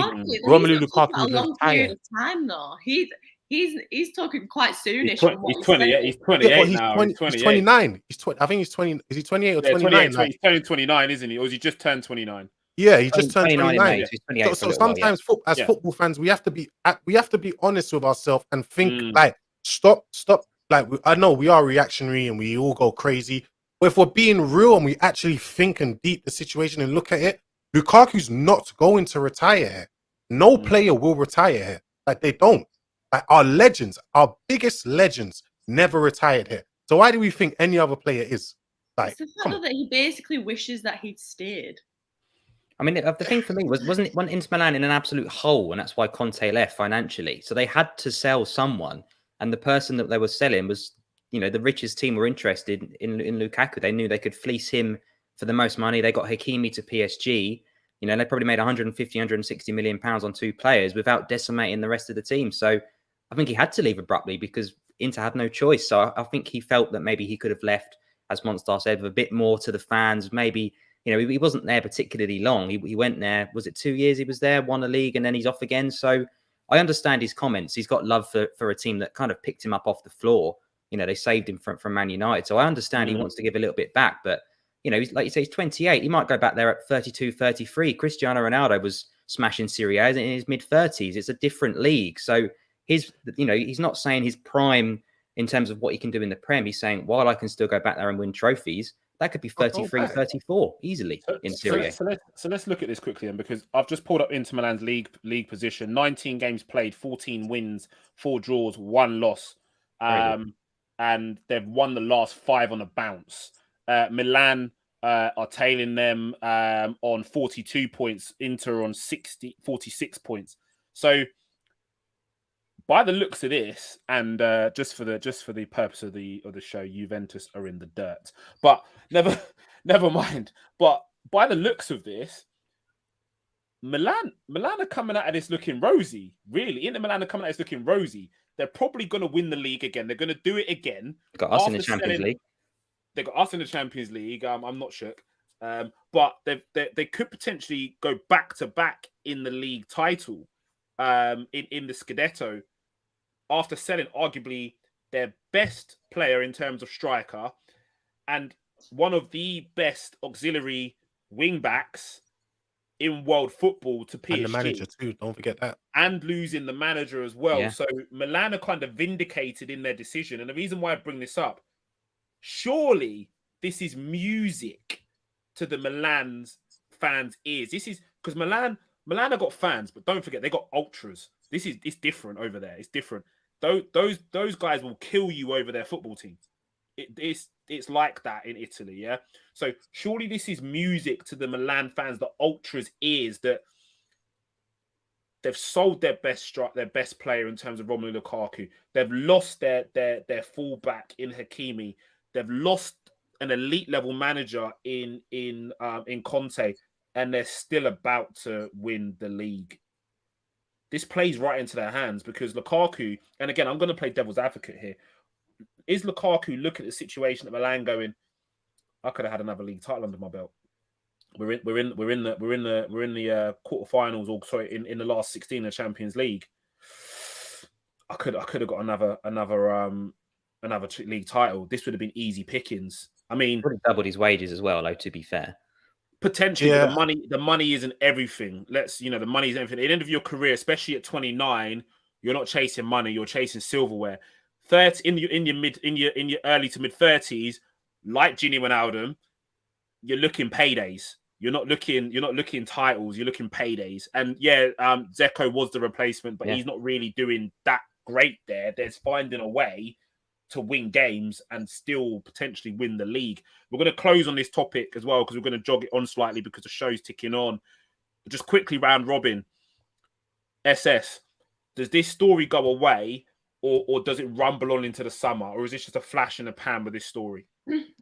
Romelu Lukaku a would long retire. period of time though. He's talking quite soonish. He's 28. He's 28 now. He's 29. I think he's 20. Is he 28 or 29? He's turning 29, isn't he? Or has he just turned 29? Yeah, he just turned 29. So sometimes, as football fans, we have to be honest with ourselves and think like, stop. Like, I know we are reactionary and we all go crazy. But if we're being real and we actually think and deep the situation and look at it, Lukaku's not going to retire here. No player will retire here. Like, they don't. Like, our legends, our biggest legends, never retired here. So why do we think any other player is? Like, it's the fact that he basically wishes that he'd stayed. I mean, the thing for me wasn't Inter Milan in an absolute hole, and that's why Conte left financially. So they had to sell someone, and the person that they were selling was, the richest team were interested in Lukaku. They knew they could fleece him for the most money. They got Hakimi to PSG. They probably made 150, 160 million pounds on two players without decimating the rest of the team. So I think he had to leave abruptly because Inter had no choice. So I think he felt that maybe he could have left, as Monstar said, with a bit more to the fans. Maybe, he wasn't there particularly long. He went there, was it 2 years he was there, won a league, and then he's off again. So I understand his comments. He's got love for a team that kind of picked him up off the floor. They saved him from Man United. So I understand he wants to give a little bit back. But, he's, like you say, he's 28. He might go back there at 32, 33. Cristiano Ronaldo was smashing Serie A in his mid-30s. It's a different league. So he's not saying his prime in terms of what he can do in the Prem. He's saying, while I can still go back there and win trophies, that could be 33, 34 easily in Serie A. So let's look at this quickly then, because I've just pulled up Inter Milan's league position. 19 games played, 14 wins, 4 draws, 1 loss. And they've won the last 5 on a bounce. Milan are tailing them on 42 points, Inter on 46 points. So by the looks of this, and just for the purpose of the show, Juventus are in the dirt. But never mind. But by the looks of this, Milan are coming out of this looking rosy. Really, Inter Milan are coming out of this looking rosy. They're probably going to win the league again. They're going to do it again. Got us in the Champions League. They got us in the Champions League. I'm not shook. But they could potentially go back to back in the league title, in the Scudetto, after selling arguably their best player in terms of striker and one of the best auxiliary wing backs in world football to PSG. And the manager too, don't forget that. And losing the manager as well. Yeah. So Milan are kind of vindicated in their decision. And the reason why I bring this up, surely this is music to the Milan's fans' ears. This is because Milan have got fans, but don't forget they got ultras. It's different over there. It's different. Those guys will kill you over their football team. It's like that in Italy, yeah. So surely this is music to the Milan fans, the ultras' ears, that they've sold their best player in terms of Romelu Lukaku. They've lost their fullback in Hakimi. They've lost an elite level manager in Conte, and they're still about to win the league. This plays right into their hands because Lukaku, and again, I'm going to play devil's advocate here. Is Lukaku looking at the situation at Milan going, I could have had another league title under my belt. We're in the quarterfinals, or sorry, in the last 16 of the Champions League. I could have got another league title. This would have been easy pickings. I mean, Probably doubled his wages as well, though, to be fair. potentially, Yeah. but the money isn't everything. The money is everything. At the end of your career, especially at 29, you're not chasing money, you're chasing silverware. 30 in your early to mid 30s, like Gini Wijnaldum, you're looking paydays. You're not looking titles, you're looking paydays. And Zeko was the replacement, but he's not really doing that great there. There's finding a way to win games and still potentially win the league. We're going to close on this topic as well because we're going to jog it on slightly because the show's ticking on. But just quickly round robin. SS, does this story go away or does it rumble on into the summer, or is this just a flash in the pan with this story?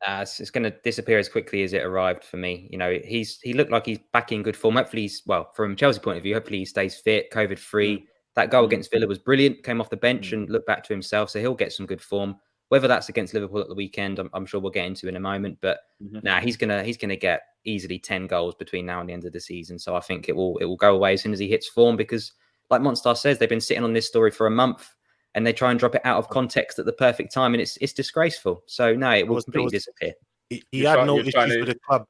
It's going to disappear as quickly as it arrived for me. He looked like he's back in good form. Hopefully from Chelsea point of view, hopefully he stays fit, COVID free. That goal against Villa was brilliant. Came off the bench and looked back to himself. So he'll get some good form. Whether that's against Liverpool at the weekend, I'm sure we'll get into in a moment. But he's gonna get easily 10 goals between now and the end of the season. So I think it will go away as soon as he hits form, because like Monstar says, they've been sitting on this story for a month and they try and drop it out of context at the perfect time, and it's disgraceful. So no, it will completely disappear. He had no issues with the club.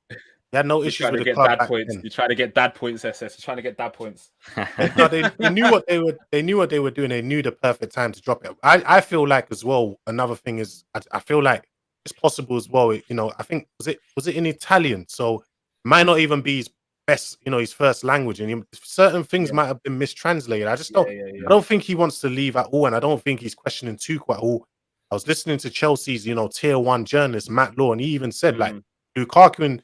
He had no issues with the club. You're trying to get dad points, SS. You're trying to get dad points. They knew what they were. They knew what they were doing. They knew the perfect time to drop it. I feel like as well. Another thing is, I feel like it's possible as well. I think was it in Italian, so it might not even be his best. His first language, and certain things might have been mistranslated. I just don't. I don't think he wants to leave at all, and I don't think he's questioning Tuchel at all. I was listening to Chelsea's, tier 1 journalist Matt Law, and he even said like Lukaku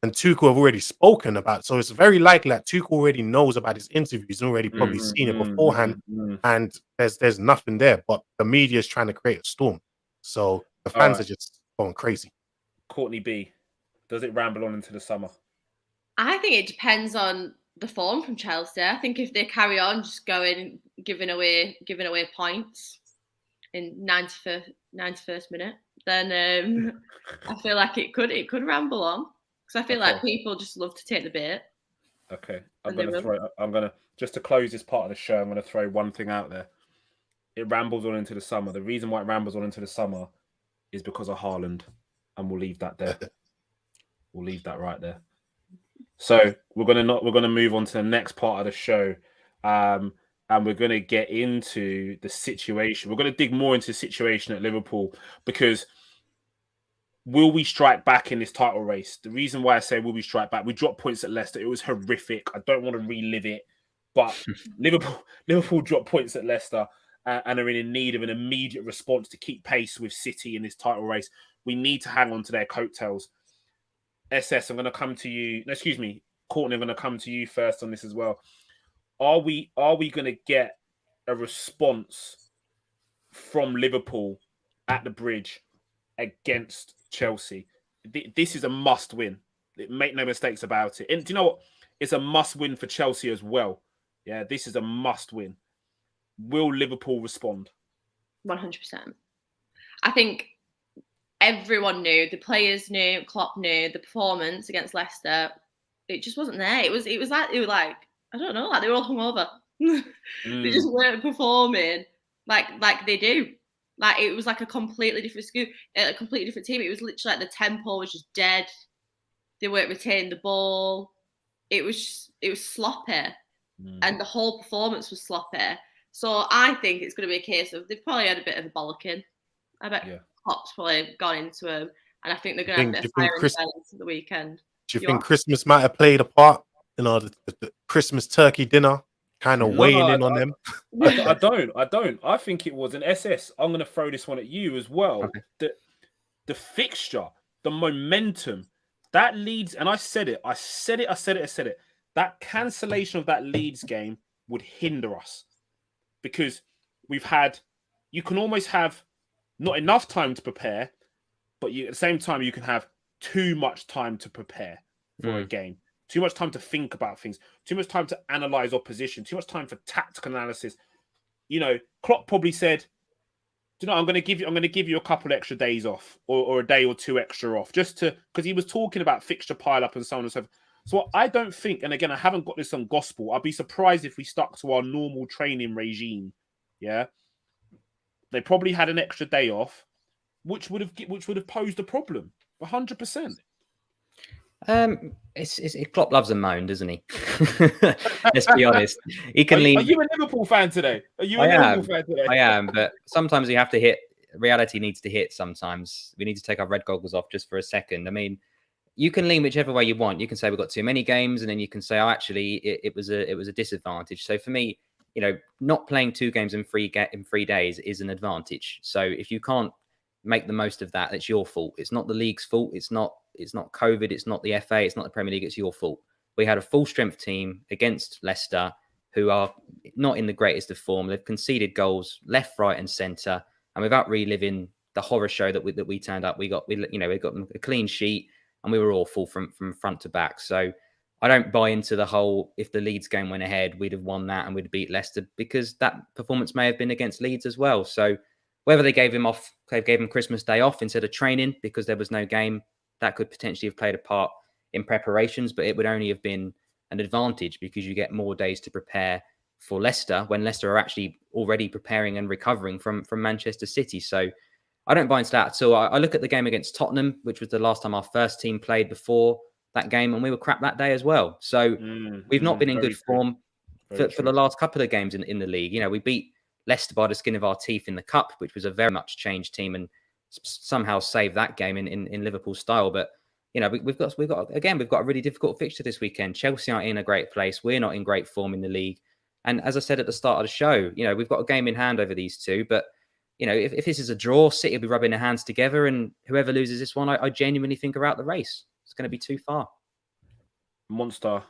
and Tuchel have already spoken about. So it's very likely that Tuchel already knows about his interviews and already probably seen it beforehand. And there's nothing there, but the media is trying to create a storm. So the fans are just going crazy. Courtney B, does it ramble on into the summer? I think it depends on the form from Chelsea. I think if they carry on just going, giving away points in 91st minute, then I feel like it could ramble on, because I feel like people just love to take the bait. Okay, I'm gonna just to close this part of the show, I'm gonna throw one thing out there. It rambles on into the summer. The reason why it rambles on into the summer is because of Haaland, and we'll leave that there. We'll leave that right there. So we're gonna move on to the next part of the show. And we're going to get into the situation. We're going to dig more into the situation at Liverpool, because will we strike back in this title race? The reason why I say will we strike back, we dropped points at Leicester. It was horrific. I don't want to relive it, but Liverpool dropped points at Leicester and are in need of an immediate response to keep pace with City in this title race. We need to hang on to their coattails. SS, I'm going to come to you. No, excuse me, Courtney, I'm going to come to you first on this as well. Are we going to get a response from Liverpool at the Bridge against Chelsea? This is a must win. Make no mistakes about it. And do you know what? It's a must win for Chelsea as well. Yeah, this is a must win. Will Liverpool respond? 100%. I think everyone knew, the players knew, Klopp knew, the performance against Leicester, it just wasn't there. It was like I don't know, like they were all hungover. They just weren't performing like they do. Like it was like a completely different school, a completely different team. It was literally like the tempo was just dead. They weren't retaining the ball. It was sloppy, and the whole performance was sloppy. So I think it's going to be a case of they've probably had a bit of a bollocking. I bet Klopp's probably gone into them, and I think they're going to have a bit of fire in the belly for the weekend. Do you think Christmas might have played a part? The Christmas turkey dinner kind of weighing in on them. I don't. I think it was an SS. I'm going to throw this one at you as well. Okay. The fixture, the momentum, that Leeds, and I said it. That cancellation of that Leeds game would hinder us, because you can almost have not enough time to prepare, but at the same time, you can have too much time to prepare for a game. Too much time to think about things. Too much time to analyze opposition. Too much time for tactical analysis. Klopp probably said, I'm going to give you a couple extra days off, or a day or two extra off, just because he was talking about fixture pile up and so on and so forth. So I don't think, and again, I haven't got this on gospel. I'd be surprised if we stuck to our normal training regime. Yeah, They probably had an extra day off, which would have posed a problem. 100%. Klopp loves a moan, doesn't he? Let's be honest. He can lean. Are you a Liverpool fan today? I am, but sometimes you have to hit. Reality needs to hit. Sometimes we need to take our red goggles off just for a second. I mean, you can lean whichever way you want. You can say we've got too many games, and then you can say, oh, actually, it was a disadvantage. So for me, not playing 2 games in 3 days is an advantage. So if you can't make the most of that, it's your fault. It's not the league's fault. It's not COVID. It's not the FA. It's not the Premier League. It's your fault. We had a full strength team against Leicester, who are not in the greatest of form. They've conceded goals left, right, and centre. And without reliving the horror show that we turned up, we got a clean sheet, and we were awful from front to back. So I don't buy into the whole, if the Leeds game went ahead, we'd have won that and we'd beat Leicester, because that performance may have been against Leeds as well. So whether they gave him Christmas Day off instead of training because there was no game, that could potentially have played a part in preparations, but it would only have been an advantage because you get more days to prepare for Leicester when Leicester are actually already preparing and recovering from Manchester City. So I don't buy into that at all. I look at the game against Tottenham, which was the last time our first team played before that game, and we were crap that day as well. So we've not been in good form for the last couple of games in the league. We beat Leicester by the skin of our teeth in the Cup, which was a very much changed team, and somehow saved that game in Liverpool style. But we've got a really difficult fixture this weekend. Chelsea aren't in a great place. We're not in great form in the league. And as I said at the start of the show, we've got a game in hand over these two. But if this is a draw, City will be rubbing their hands together, and whoever loses this one, I genuinely think are out the race. It's going to be too far. Monster,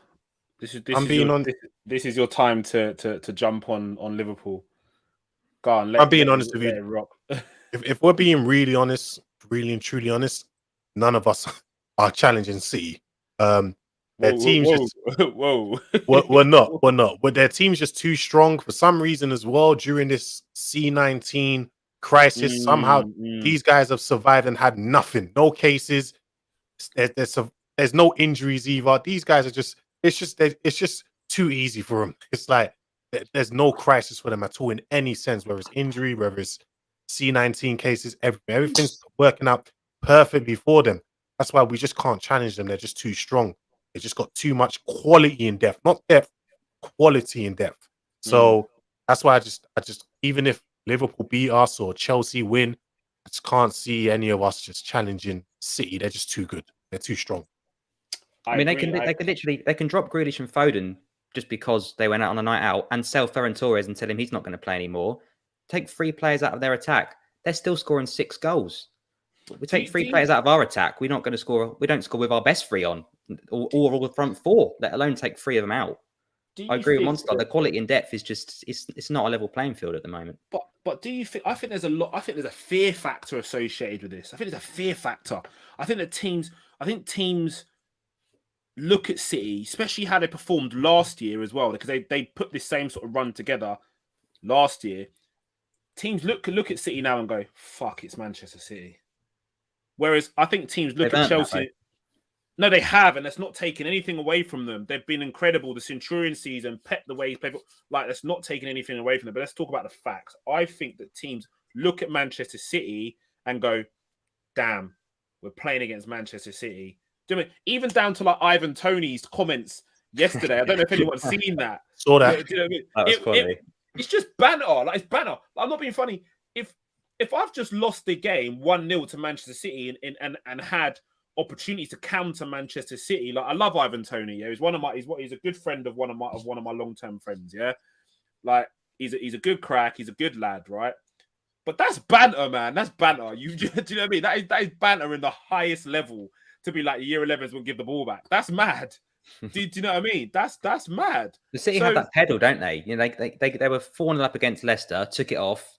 this is your time to jump on Liverpool. Go on. I'm being honest with you. If we're being really honest, really and truly honest, none of us are challenging City. Their team's we're not. But their team's just too strong for some reason as well. During this C-19 crisis, somehow these guys have survived and had nothing, no cases. There's no injuries either. These guys are it's just too easy for them. It's like there's no crisis for them at all in any sense, whether it's injury, whether it's C-19 cases, everything's working out perfectly for them. That's why we just can't challenge them. They're just too strong. They just got too much quality in depth, not depth, quality in depth. So that's why I just even if Liverpool beat us or Chelsea win, I just can't see any of us just challenging City. They're just too good. They're too strong. I mean, they can drop Grealish and Foden just because they went out on a night out, and sell Ferran Torres and tell him he's not going to play anymore. Take 3 players out of their attack. They're still scoring 6 goals. We take 3 players out of our attack. We're not going to score. We don't score with our best 3 on, or all the front 4, let alone take 3 of them out. I agree with Monster. The quality in depth is just it's not a level playing field at the moment. But do you think? I think there's a lot. I think there's a fear factor associated with this. I think there's a fear factor. I think teams look at City, especially how they performed last year as well, because they put this same sort of run together last year. Teams look at City now and go, "Fuck, it's Manchester City." Whereas I think teams look at Chelsea. No, they have, and that's not taking anything away from them. They've been incredible. The Centurion season, Pep the way he's played, that's not taking anything away from them. But let's talk about the facts. I think that teams look at Manchester City and go, "Damn, we're playing against Manchester City." Do you know what I mean? Even down to like Ivan Toney's comments yesterday. I don't know if anyone's seen that. Saw that. Do you know what I mean? That was funny. It's just banter. It's banter. I'm not being funny. If I've just lost the game 1-0 to Manchester City and had opportunities to counter Manchester City, I love Ivan Toney. Yeah, he's a good friend of one of my long-term friends. Yeah, he's a good crack. He's a good lad, right? But that's banter, man. That's banter. Do you know what I mean? That is banter in the highest level. To be like year 11s will give the ball back. That's mad. Do you know what I mean? That's mad. The City have that pedal, don't they? They were 4-0 up against Leicester, took it off.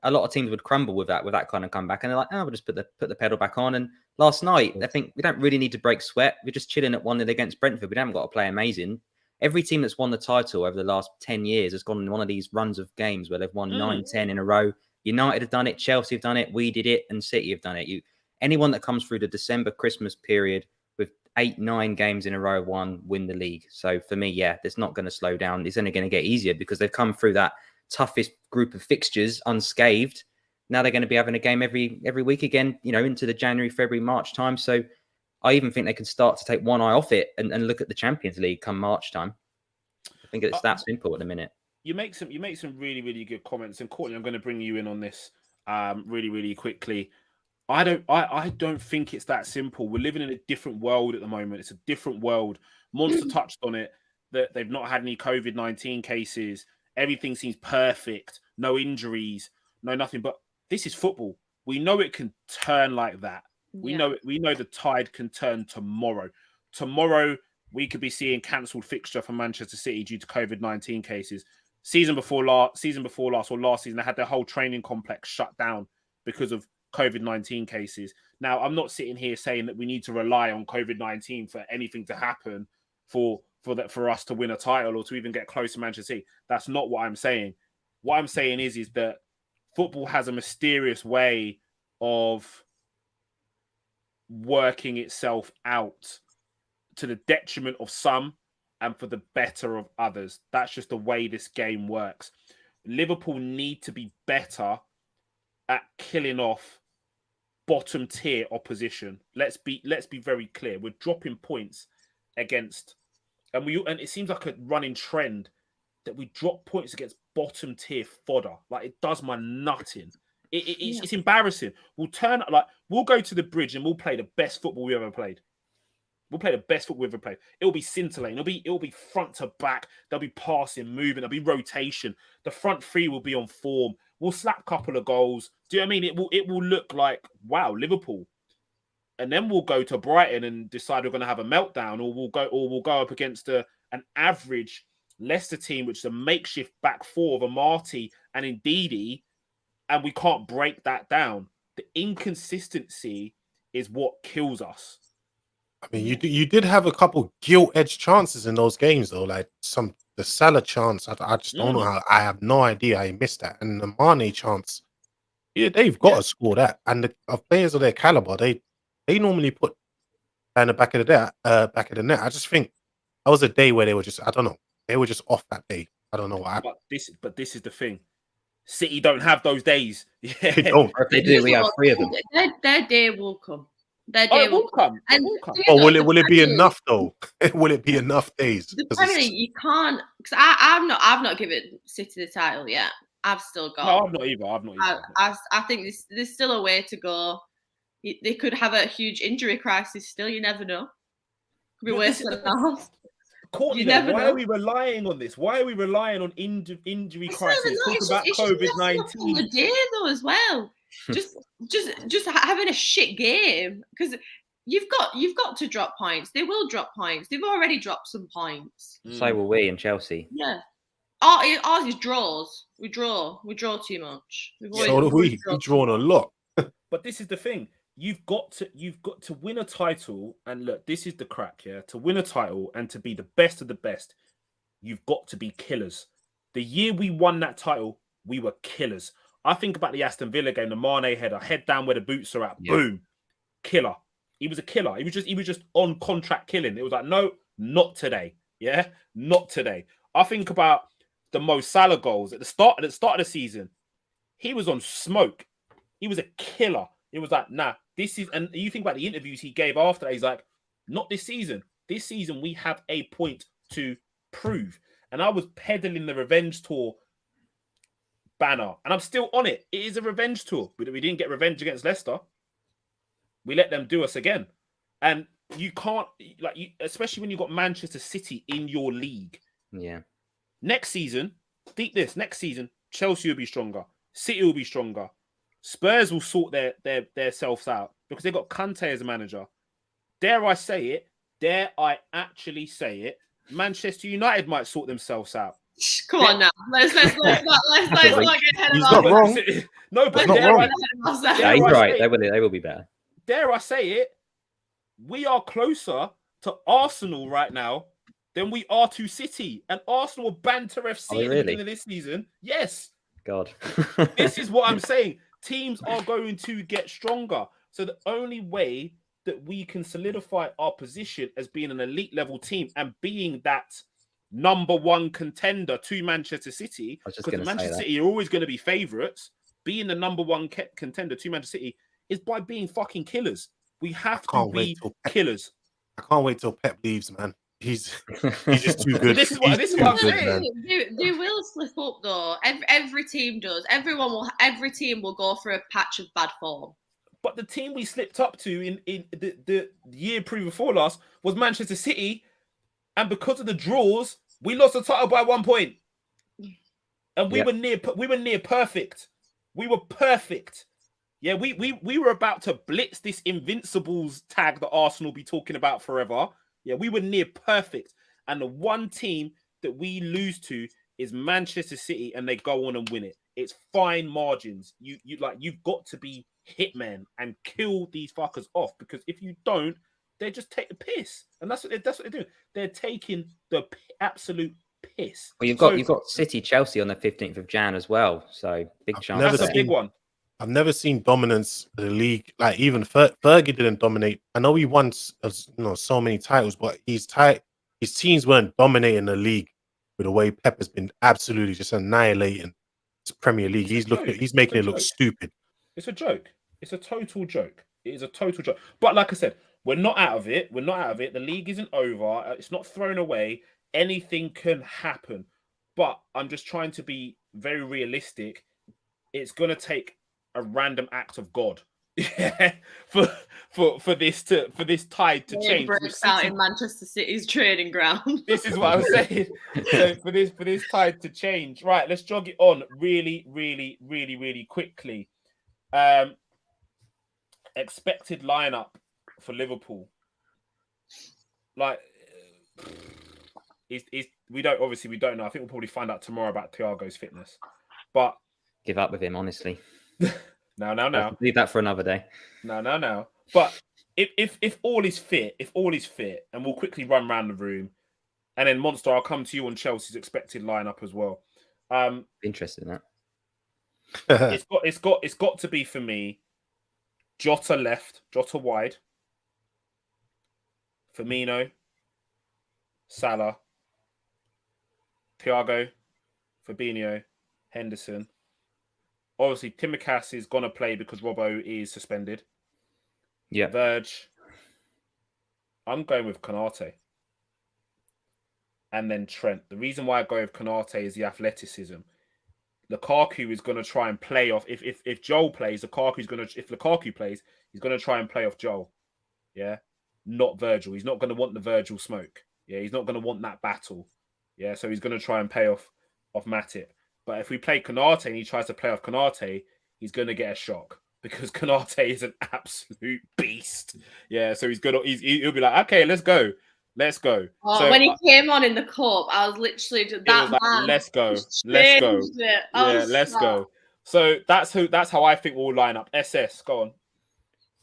A lot of teams would crumble with that kind of comeback, and they're like, "Oh, we'll just put the pedal back on." And last night, I think we don't really need to break sweat. We're just chilling at 1-0 against Brentford. We haven't got to play amazing. Every team that's won the title over the last 10 years has gone on one of these runs of games where they've won 9-10 in a row. United have done it, Chelsea have done it, we did it, and City have done it. Anyone that comes through the December Christmas period with 8-9 games in a row win the league. So for me, it's not going to slow down. It's only going to get easier because they've come through that toughest group of fixtures unscathed. now they're going to be having a game every week again, into the January, February, March time. So I even think they can start to take one eye off it and look at the Champions League come March time. I think it's that simple at the minute. You make some really, really good comments, and Courtney, I'm going to bring you in on this really, really quickly. I don't think it's that simple. We're living in a different world at the moment. It's a different world. Monster touched on it, that they've not had any COVID-19 cases. Everything seems perfect. No injuries, no nothing. But this is football. We know it can turn like that. We know the tide can turn tomorrow. Tomorrow, we could be seeing cancelled fixture for Manchester City due to COVID-19 cases. Season before last, or last season, they had their whole training complex shut down because of COVID-19 cases. Now, I'm not sitting here saying that we need to rely on COVID-19 for anything to happen for us to win a title or to even get close to Manchester City. That's not what I'm saying. What I'm saying is that football has a mysterious way of working itself out to the detriment of some and for the better of others. That's just the way this game works. Liverpool need to be better at killing off bottom tier opposition. Let's be very clear. We're dropping points against, and it seems like a running trend that we drop points against bottom tier fodder. Like, it does my nutting. It's embarrassing. We'll go to the bridge and we'll play the best football we ever played. We'll play the best football we've ever played. It'll be scintillating. It'll be front to back. There'll be passing, moving. There'll be rotation. The front three will be on form. We'll slap a couple of goals. Do you know what I mean? It will look like, wow, Liverpool. And then we'll go to Brighton and decide we're going to have a meltdown, or we'll go up against an average Leicester team, which is a makeshift back four of Amati and Ndidi, and we can't break that down. The inconsistency is what kills us. I mean, you did have a couple gilt-edged chances in those games, though. Like the Salah chance, I just don't know how. I have no idea how he missed that. And the Mane chance, they've got to score that. And the players of their caliber, they normally put down the back of the net. I just think that was a day where they were just, I don't know, they were just off that day. I don't know what happened. But this is the thing. City don't have those days. Yeah. They don't. Or if they do, we have 3 of them. Their day will come. Their day will come. And oh, will it be enough though? Will it be enough days? The Premier League, you can't. Because I've not given City the title yet. I've still got. No, I've not either. I think there's still a way to go. They could have a huge injury crisis still. You never know. Could be worse than that. Courtney, why are we relying on this? Why are we relying on injury crisis? Talk about COVID-19. The day though, as well. just having a shit game, because you've got to drop points. They will drop points. They've already dropped some points. So will we in Chelsea. Yeah. Ours is draws. We draw too much. So do we. We've drawn a lot. But this is the thing. You've got to win a title, and look, this is the crack, yeah. To win a title and to be the best of the best, you've got to be killers. The year we won that title, we were killers. I think about the Aston Villa game, the Mane header, head down where the boots are at, boom, killer. He was a killer. He was just on contract killing. It was like, no, not today, yeah, not today. I think about the Mo Salah goals at the start of the season. He was on smoke. He was a killer. It was like, nah, this is, and you think about the interviews he gave after that, he's like, not this season. This season, we have a point to prove. And I was peddling the revenge tour banner, and I'm still on it. It is a revenge tour, but we didn't get revenge against Leicester. We let them do us again. And you can't, especially when you've got Manchester City in your league. Yeah. Next season, next season, Chelsea will be stronger. City will be stronger. Spurs will sort their selves out because they've got Conte as a manager. Dare I say it? Dare I actually say it? Manchester United might sort themselves out. Come on now. Let's not get ahead of He's not wrong. No, but not wrong. Yeah, he's right. They will be better. Dare I say it? We are closer to Arsenal right now than we are to City. And Arsenal will banter FC at the beginning of this season. Yes. God. This is what I'm saying. Teams are going to get stronger. So the only way that we can solidify our position as being an elite level team and being that number one contender to Manchester City, because Manchester City are always going to be favourites, being the number one contender to Manchester City is by being fucking killers. We have to can't be wait till killers. I can't wait till Pep leaves, man. He's just too good. This is what He's I'm too good, saying. man. They will slip up though. Every team does. Every team will go through a patch of bad form. But the team we slipped up to in the year before last was Manchester City, and because of the draws, we lost the title by 1 point. And we were near perfect. We were perfect. Yeah, we were about to blitz this Invincibles tag that Arsenal be talking about forever. Yeah, we were near perfect. And the one team that we lose to is Manchester City, and they go on and win it. It's fine margins. You've got to be hitman and kill these fuckers off, because if you don't, they just take the piss. And that's what they're doing. They're taking the absolute piss. Well, you've got City Chelsea on the 15th of Jan as well, so big chance. That's a big one. I've never seen dominance in the league. Like even Fergie didn't dominate. I know he won so many titles, but his teams weren't dominating the league with the way Pep has been absolutely just annihilating his Premier League. He's making it look stupid. It's a joke. It's a total joke. It is a total joke. But like I said, we're not out of it. We're not out of it. The league isn't over. It's not thrown away. Anything can happen. But I'm just trying to be very realistic. It's going to take a random act of God for this tide to change. Breaks out in Manchester City's training ground. This is what I was saying. So for this tide to change, right? Let's jog it on really, really, really, really quickly. Expected lineup for Liverpool. Like, we don't know. I think we'll probably find out tomorrow about Thiago's fitness. But give up with him, honestly. No. Leave that for another day. No. But if all is fit, and we'll quickly run around the room, and then Monster, I'll come to you on Chelsea's expected lineup as well. Interested in that. it's got to be for me. Jota left, Jota wide. Firmino, Salah, Thiago, Fabinho, Henderson. Obviously, Tsimikas is going to play because Robbo is suspended. Yeah. Verge. I'm going with Konate. And then Trent. The reason why I go with Konate is the athleticism. Lukaku is going to try and play off. If Joel plays, if Lukaku plays, he's going to try and play off Joel. Yeah. Not Virgil. He's not going to want the Virgil smoke. Yeah. He's not going to want that battle. Yeah. So he's going to try and pay off Matip. But if we play Konate and he tries to play off Konate, he's going to get a shock because Konate is an absolute beast. Yeah, so he'll be like, okay, let's go. Oh, so, when he came on in the cup, I was literally let's go. Yeah, let's go. So that's how I think we'll line up. SS, go on.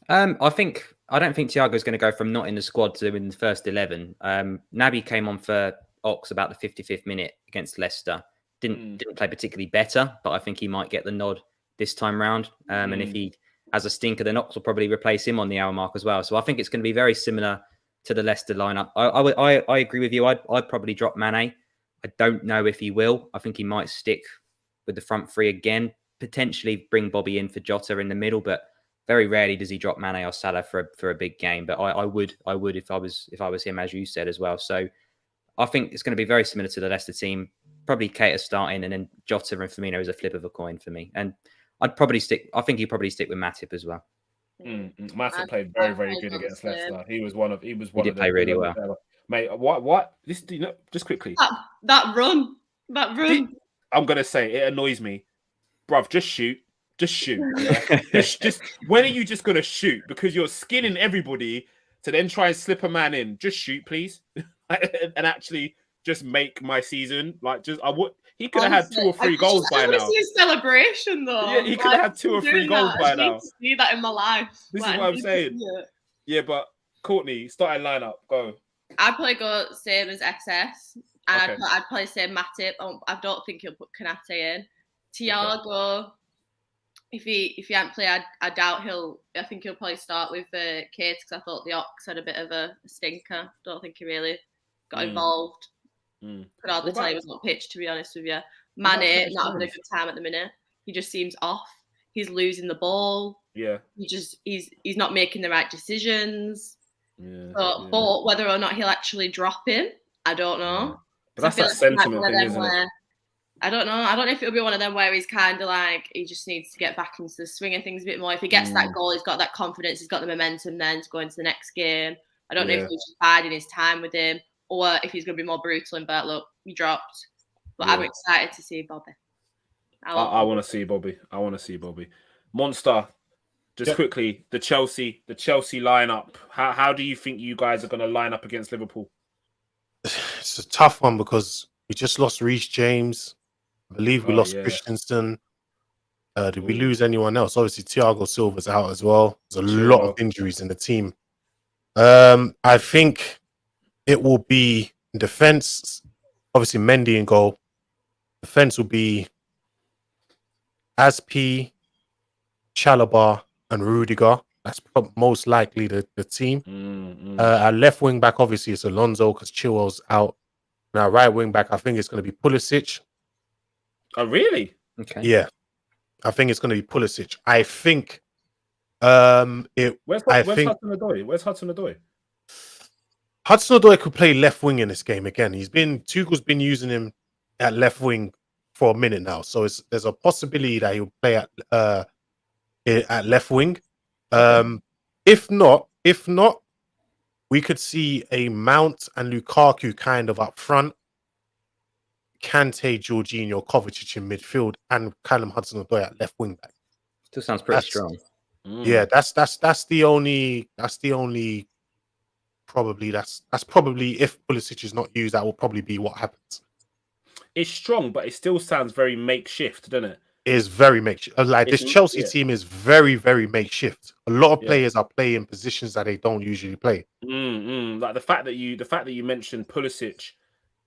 I don't think Thiago's going to go from not in the squad to in the first 11. Naby came on for Ox about the 55th minute against Leicester. Didn't play particularly better, but I think he might get the nod this time round. And if he has a stinker, then Ox will probably replace him on the hour mark as well. So I think it's going to be very similar to the Leicester lineup. I agree with you. I'd probably drop Mane. I don't know if he will. I think he might stick with the front three again. Potentially bring Bobby in for Jota in the middle, but very rarely does he drop Mane or Salah for a big game. But I would if I was him, as you said as well. So I think it's going to be very similar to the Leicester team. Probably Keita starting, and then Jota and Firmino is a flip of a coin for me. And I'd probably stick. I think he'd probably stick with Matip as well. Matip played very, very good against Leicester. He did play really well, mate. What? This, just quickly. That run. I'm gonna say it annoys me, bruv. Just shoot. Yeah? just. When are you just gonna shoot? Because you're skinning everybody to then try and slip a man in. Just shoot, please, and actually. Just make my season. He could have had 2 or 3 goals by now. I want to see a celebration though. Yeah, he could have had 2 or 3 goals by now. I need to see that in my life. This is what I'm saying. Yeah, but Courtney, starting lineup, go. I'd probably go same as SS, and okay. I'd probably say Matip. I don't think he'll put Konate in. Thiago, if he hadn't played, I doubt I think he'll probably start with Kate because I thought the Ox had a bit of a stinker. Don't think he really got involved. Could hardly tell he was on pitch, to be honest with you. Mane, not having a good time at the minute. He just seems off. He's losing the ball. Yeah. He's not making the right decisions. Yeah. But whether or not he'll actually drop him, I don't know. Yeah. But that's I feel that like it might be sentiment one of thing, them isn't it? where, I don't know. I don't know if it'll be one of them where he's kind of like he just needs to get back into the swing of things a bit more. If he gets that goal, he's got that confidence, he's got the momentum then to go into the next game. I don't know if he's just biding his time with him or if he's going to be more brutal and be like, look, you dropped. But I'm excited to see Bobby. I want to see Bobby. I want to see Bobby. Monster, just quickly, the Chelsea lineup. How do you think you guys are going to line up against Liverpool? It's a tough one because we just lost Reece James. I believe we lost Christensen. Did we lose anyone else? Obviously, Thiago Silva's out as well. There's a lot of injuries in the team. I think it will be in defense. Obviously, Mendy in goal. Defense will be Aspi, Chalobah, and Rudiger. That's most likely the team. Our left wing back, obviously, it's Alonso because Chilwell's out. And our right wing back, I think it's going to be Pulisic. Oh, really? Okay. Yeah. I think it's going to be Pulisic. I think Where's Hudson-Odoi? Where's Hudson-Odoi? Hudson-Odoi could play left wing in this game again. Tuchel's been using him at left wing for a minute now, so there's a possibility that he'll play at left wing. If not, we could see a Mount and Lukaku kind of up front, Kante, Jorginho, Kovacic in midfield, and Callum Hudson-Odoi at left wing back. Still sounds pretty strong. Yeah, that's the only probably that's probably if Pulisic is not used, that will probably be what happens. It's strong, but it still sounds very makeshift, doesn't it? It is very makeshift. This Chelsea team is very, very makeshift. A lot of players are playing positions that they don't usually play. Like the fact that you mentioned Pulisic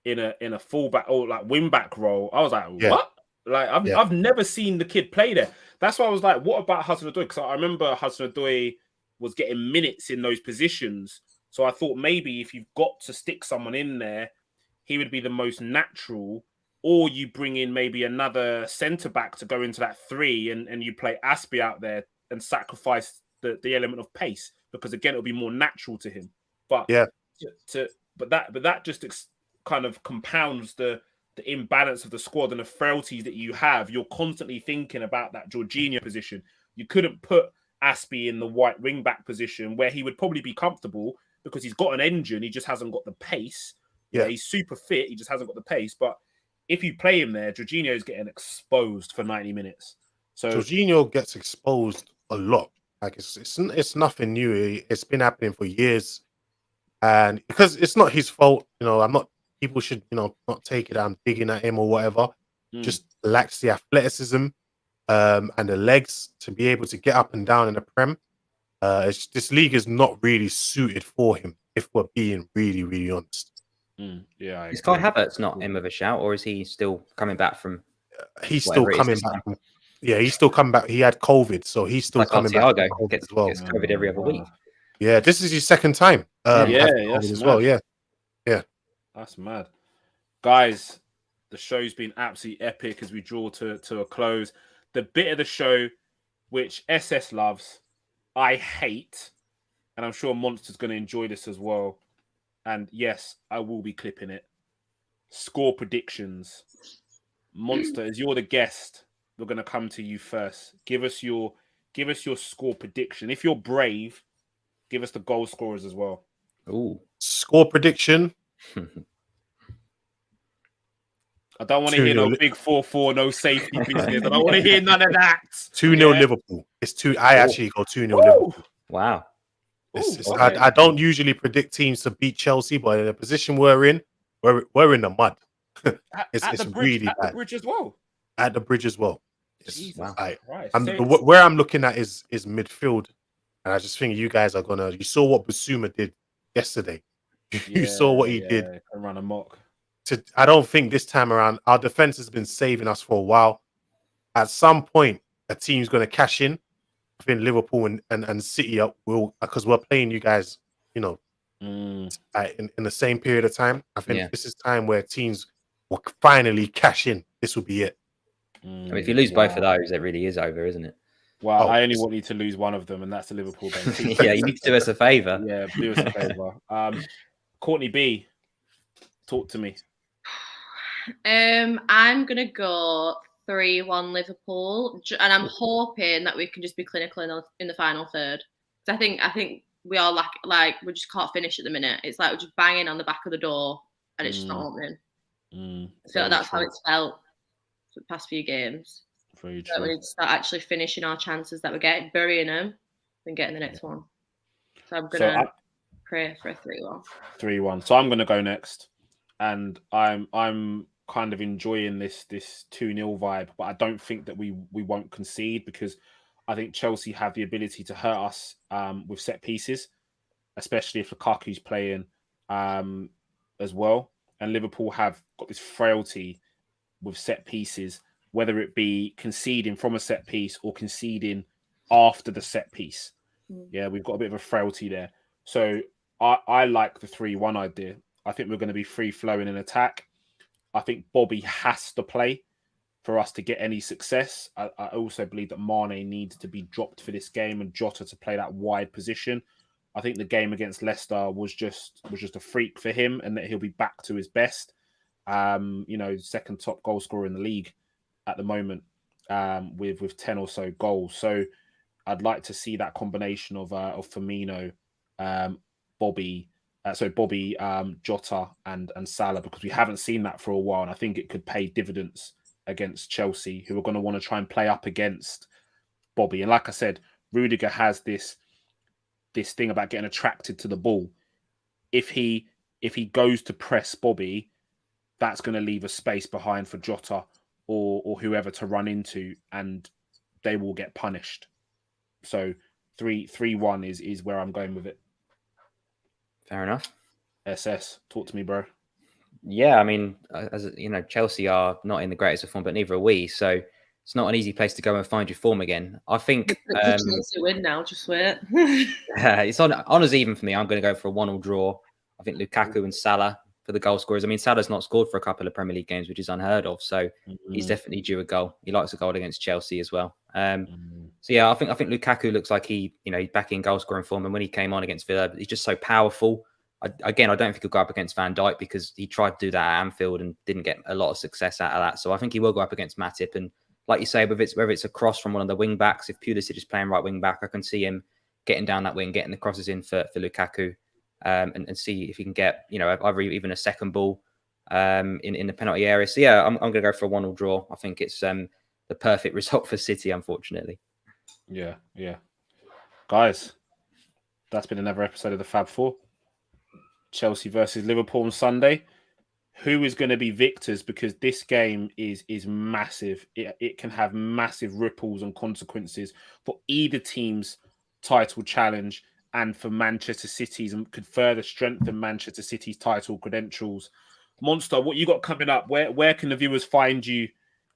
in a fullback or like wing back role, I was like, what? Like I've never seen the kid play there. That's why I was like, what about Hudson-Odoi? Because I remember Hudson-Odoi was getting minutes in those positions. So I thought maybe if you've got to stick someone in there, he would be the most natural. Or you bring in maybe another centre back to go into that 3, and you play Aspi out there and sacrifice the element of pace, because again it'll be more natural to him. But that just kind of compounds the imbalance of the squad and the frailties that you have. You're constantly thinking about that Jorginho position. You couldn't put Aspi in the white wing back position where he would probably be comfortable because he's got an engine. He just hasn't got the pace. Yeah, he's super fit. He just hasn't got the pace. But if you play him there, Jorginho is getting exposed for 90 minutes. So Jorginho gets exposed a lot. Like it's nothing new. It's been happening for years, and because it's not his fault. People should not take it. I'm digging at him or whatever. Just lacks the athleticism and the legs to be able to get up and down in the Prem. This league is not really suited for him, if we're being really, really honest. Yeah, is Kai Havertz not in with a shout, or is he still coming back from? He's still coming back. Yeah, he's still coming back. He had COVID, so he's still coming back. Gets COVID every other week. Yeah, this is his second time. As well. Yeah. That's mad, guys. The show's been absolutely epic as we draw to a close. The bit of the show which SS loves, I hate, and I'm sure Monster's going to enjoy this as well. And yes, I will be clipping it. Score predictions. Monster, as you're the guest, we're going to come to you first. Give us your score prediction. If you're brave, give us the goal scorers as well. Ooh, score prediction. I don't want to hear no big 4-4, no safety business. I don't want to hear none of that. 2-0 Liverpool. It's 2. I actually go 2-0 Liverpool. Wow. I don't usually predict teams to beat Chelsea, but in the position we're in the mud. It's really bad. At the bridge as well. At the bridge as well. Wow. Where I'm looking at is midfield, and I just think you guys are gonna. You saw what Basuma did yesterday. You saw what he did. Run amok. I don't think this time around our defense has been saving us for a while. At some point, a team's going to cash in. I think Liverpool and City will, because we're playing you guys, in the same period of time. I think this is time where teams will finally cash in. This will be it. I mean, if you lose both of those, it really is over, isn't it? Well, Oh, I only want you to lose one of them, and that's the Liverpool game. Yeah, you need to do us a favour. Yeah, do us a favour. Courtney B, talk to me. I'm gonna go 3-1 Liverpool, and I'm hoping that we can just be clinical in the final third. So I think we are like we just can't finish at the minute. It's like we're just banging on the back of the door, and it's just not opening. I feel like that's how it's felt for the past few games. Very So we true. need to start actually finishing our chances that we're getting, burying them, and getting the next one. So I'm gonna pray for a 3-1. 3-1. So I'm going to go next, and I'm kind of enjoying this 2-0 vibe, but I don't think that we won't concede, because I think Chelsea have the ability to hurt us with set pieces, especially if Lukaku's playing as well. And Liverpool have got this frailty with set pieces, whether it be conceding from a set piece or conceding after the set piece. Yeah, we've got a bit of a frailty there. So I like the 3-1 idea. I think we're going to be free-flowing in attack. I think Bobby has to play for us to get any success. I also believe that Mane needs to be dropped for this game and Jota to play that wide position. I think the game against Leicester was just a freak for him, and that he'll be back to his best. Second top goal scorer in the league at the moment, with 10 or so goals. So I'd like to see that combination of Firmino, Bobby, Jota and Salah, because we haven't seen that for a while, and I think it could pay dividends against Chelsea, who are going to want to try and play up against Bobby. And like I said, Rudiger has this thing about getting attracted to the ball. If he goes to press Bobby, that's going to leave a space behind for Jota or whoever to run into, and they will get punished. So 3-1 is where I'm going with it. Fair enough. SS, talk to me, bro. Yeah, I mean, as you know, Chelsea are not in the greatest of form, but neither are we. So it's not an easy place to go and find your form again. I think Chelsea win now. Just wait. it's on honours even for me. I'm going to go for a 1-1 draw. I think Lukaku and Salah for the goal scorers. I mean, Salah's not scored for a couple of Premier League games, which is unheard of. So he's definitely due a goal. He likes a goal against Chelsea as well. So yeah, I think Lukaku looks like he's back in goal scoring form. And when he came on against Villa, he's just so powerful. I don't think he'll go up against Van Dijk, because he tried to do that at Anfield and didn't get a lot of success out of that. So I think he will go up against Matip. And like you say, whether it's a cross from one of the wing backs, if Pulisic is playing right wing back, I can see him getting down that wing, getting the crosses in for Lukaku, and see if he can get either even a second ball in the penalty area. So yeah, I'm going to go for a 1-1 draw. I think it's the perfect result for City, unfortunately. Yeah. Guys, that's been another episode of the Fab Four. Chelsea versus Liverpool on Sunday. Who is going to be victors? Because this game is massive. It can have massive ripples and consequences for either team's title challenge and for Manchester City's, and could further strengthen Manchester City's title credentials. Monster, what you got coming up? Where can the viewers find you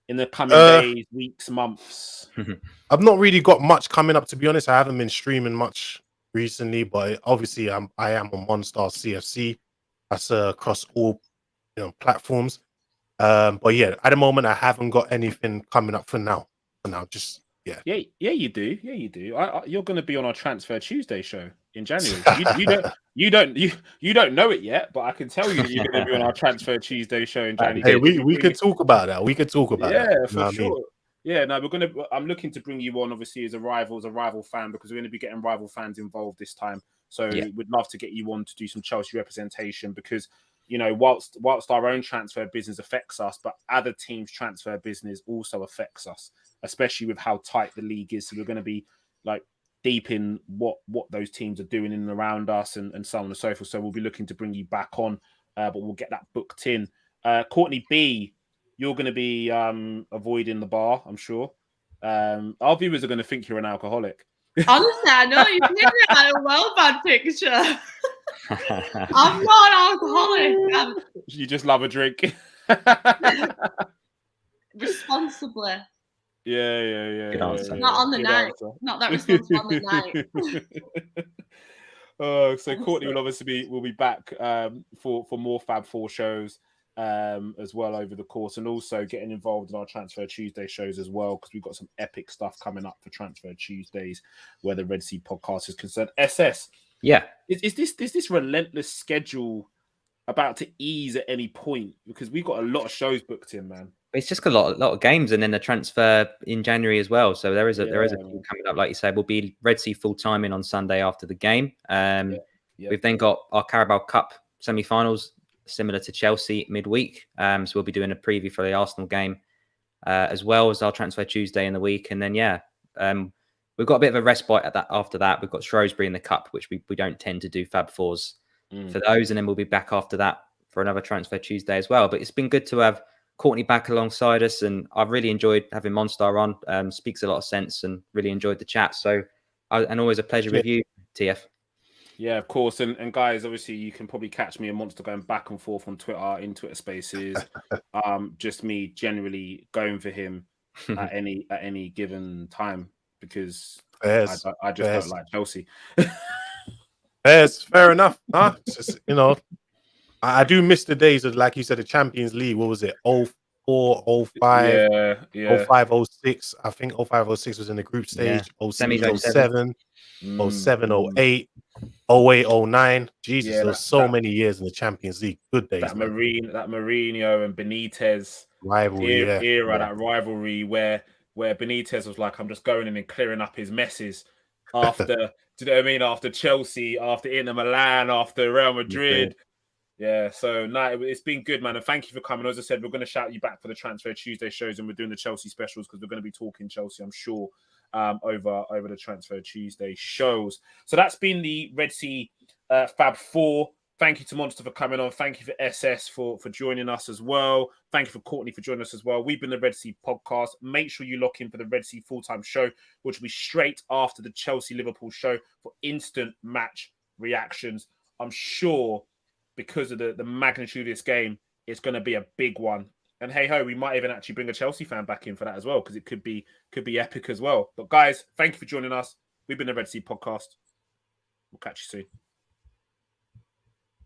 in the coming days, weeks, months? I've not really got much coming up, to be honest. I haven't been streaming much recently, but obviously I am on Monster CFC. That's across all platforms. But yeah, at the moment I haven't got anything coming up for now. Just yeah, you do. You're going to be on our Transfer Tuesday show in January. You don't know it yet, but I can tell you that you're going to be on our Transfer Tuesday show in January. Hey, we could talk about that. We could talk about that. Yeah, for sure. Yeah, no, I'm looking to bring you on, obviously, as a rival fan, because we're going to be getting rival fans involved this time. So we'd love to get you on to do some Chelsea representation, because whilst our own transfer business affects us, but other teams' transfer business also affects us, especially with how tight the league is. So we're going to be like deep in what those teams are doing in and around us, and so on and so forth. So we'll be looking to bring you back on, but we'll get that booked in. Courtney B, you're going to be avoiding the bar, I'm sure. Our viewers are going to think you're an alcoholic. Honestly, I know you painted it like a well bad picture. I'm not an alcoholic. You just love a drink. Responsibly. Yeah. Good answer. Not on the night. Not that responsible on the night. So Courtney will obviously be back for more Fab Four shows. as well over the course, and also getting involved in our Transfer Tuesday shows as well, because we've got some epic stuff coming up for Transfer Tuesdays where the Red Sea podcast is concerned. SS, Yeah. is this relentless schedule about to ease at any point? Because we've got a lot of shows booked in, man. It's just a lot of games, and then the transfer in January as well. So there is a few coming up, like you said. We'll be Red Sea full time in on Sunday after the game. We've then got our Carabao Cup semi-finals, similar to Chelsea midweek. So we'll be doing a preview for the Arsenal game as well as our Transfer Tuesday in the week. And then we've got a bit of a respite at that. After that, we've got Shrewsbury in the Cup, which we don't tend to do Fab Fours for those, and then we'll be back after that for another Transfer Tuesday as well. But it's been good to have Courtney back alongside us, and I've really enjoyed having Monstar on. Speaks a lot of sense, and really enjoyed the chat. So, and always a pleasure with you, TF. Yeah, of course. And guys, obviously, you can probably catch me and Monster going back and forth on Twitter, in Twitter Spaces. Just me generally going for him at any given time, because I just don't like Chelsea. Fair enough. Huh? Just, I do miss the days of, like you said, the Champions League. What was it? 04, 05, 05, 06. I think 05, 06 was in the group stage. 06, 07, 07, 08, 08, 09. Jesus, there was so many years in the Champions League. Good days. That Mourinho and Benitez rivalry era, that rivalry where Benitez was like, I'm just going in and clearing up his messes after. Do you know what I mean? After Chelsea, after Inter Milan, after Real Madrid. Yeah, so it's been good, man. And thank you for coming. As I said, we're going to shout you back for the Transfer Tuesday shows, and we're doing the Chelsea specials because we're going to be talking Chelsea, I'm sure, over the Transfer Tuesday shows. So that's been the Red Sea Fab 4. Thank you to Monster for coming on. Thank you for SS for joining us as well. Thank you for Courtney for joining us as well. We've been the Red Sea podcast. Make sure you lock in for the Red Sea full-time show, which will be straight after the Chelsea-Liverpool show for instant match reactions. I'm sure because of the magnitude of this game, it's going to be a big one. And hey ho, we might even actually bring a Chelsea fan back in for that as well, because it could be epic as well. But guys, thank you for joining us. We've been the Red Sea podcast. We'll catch you soon.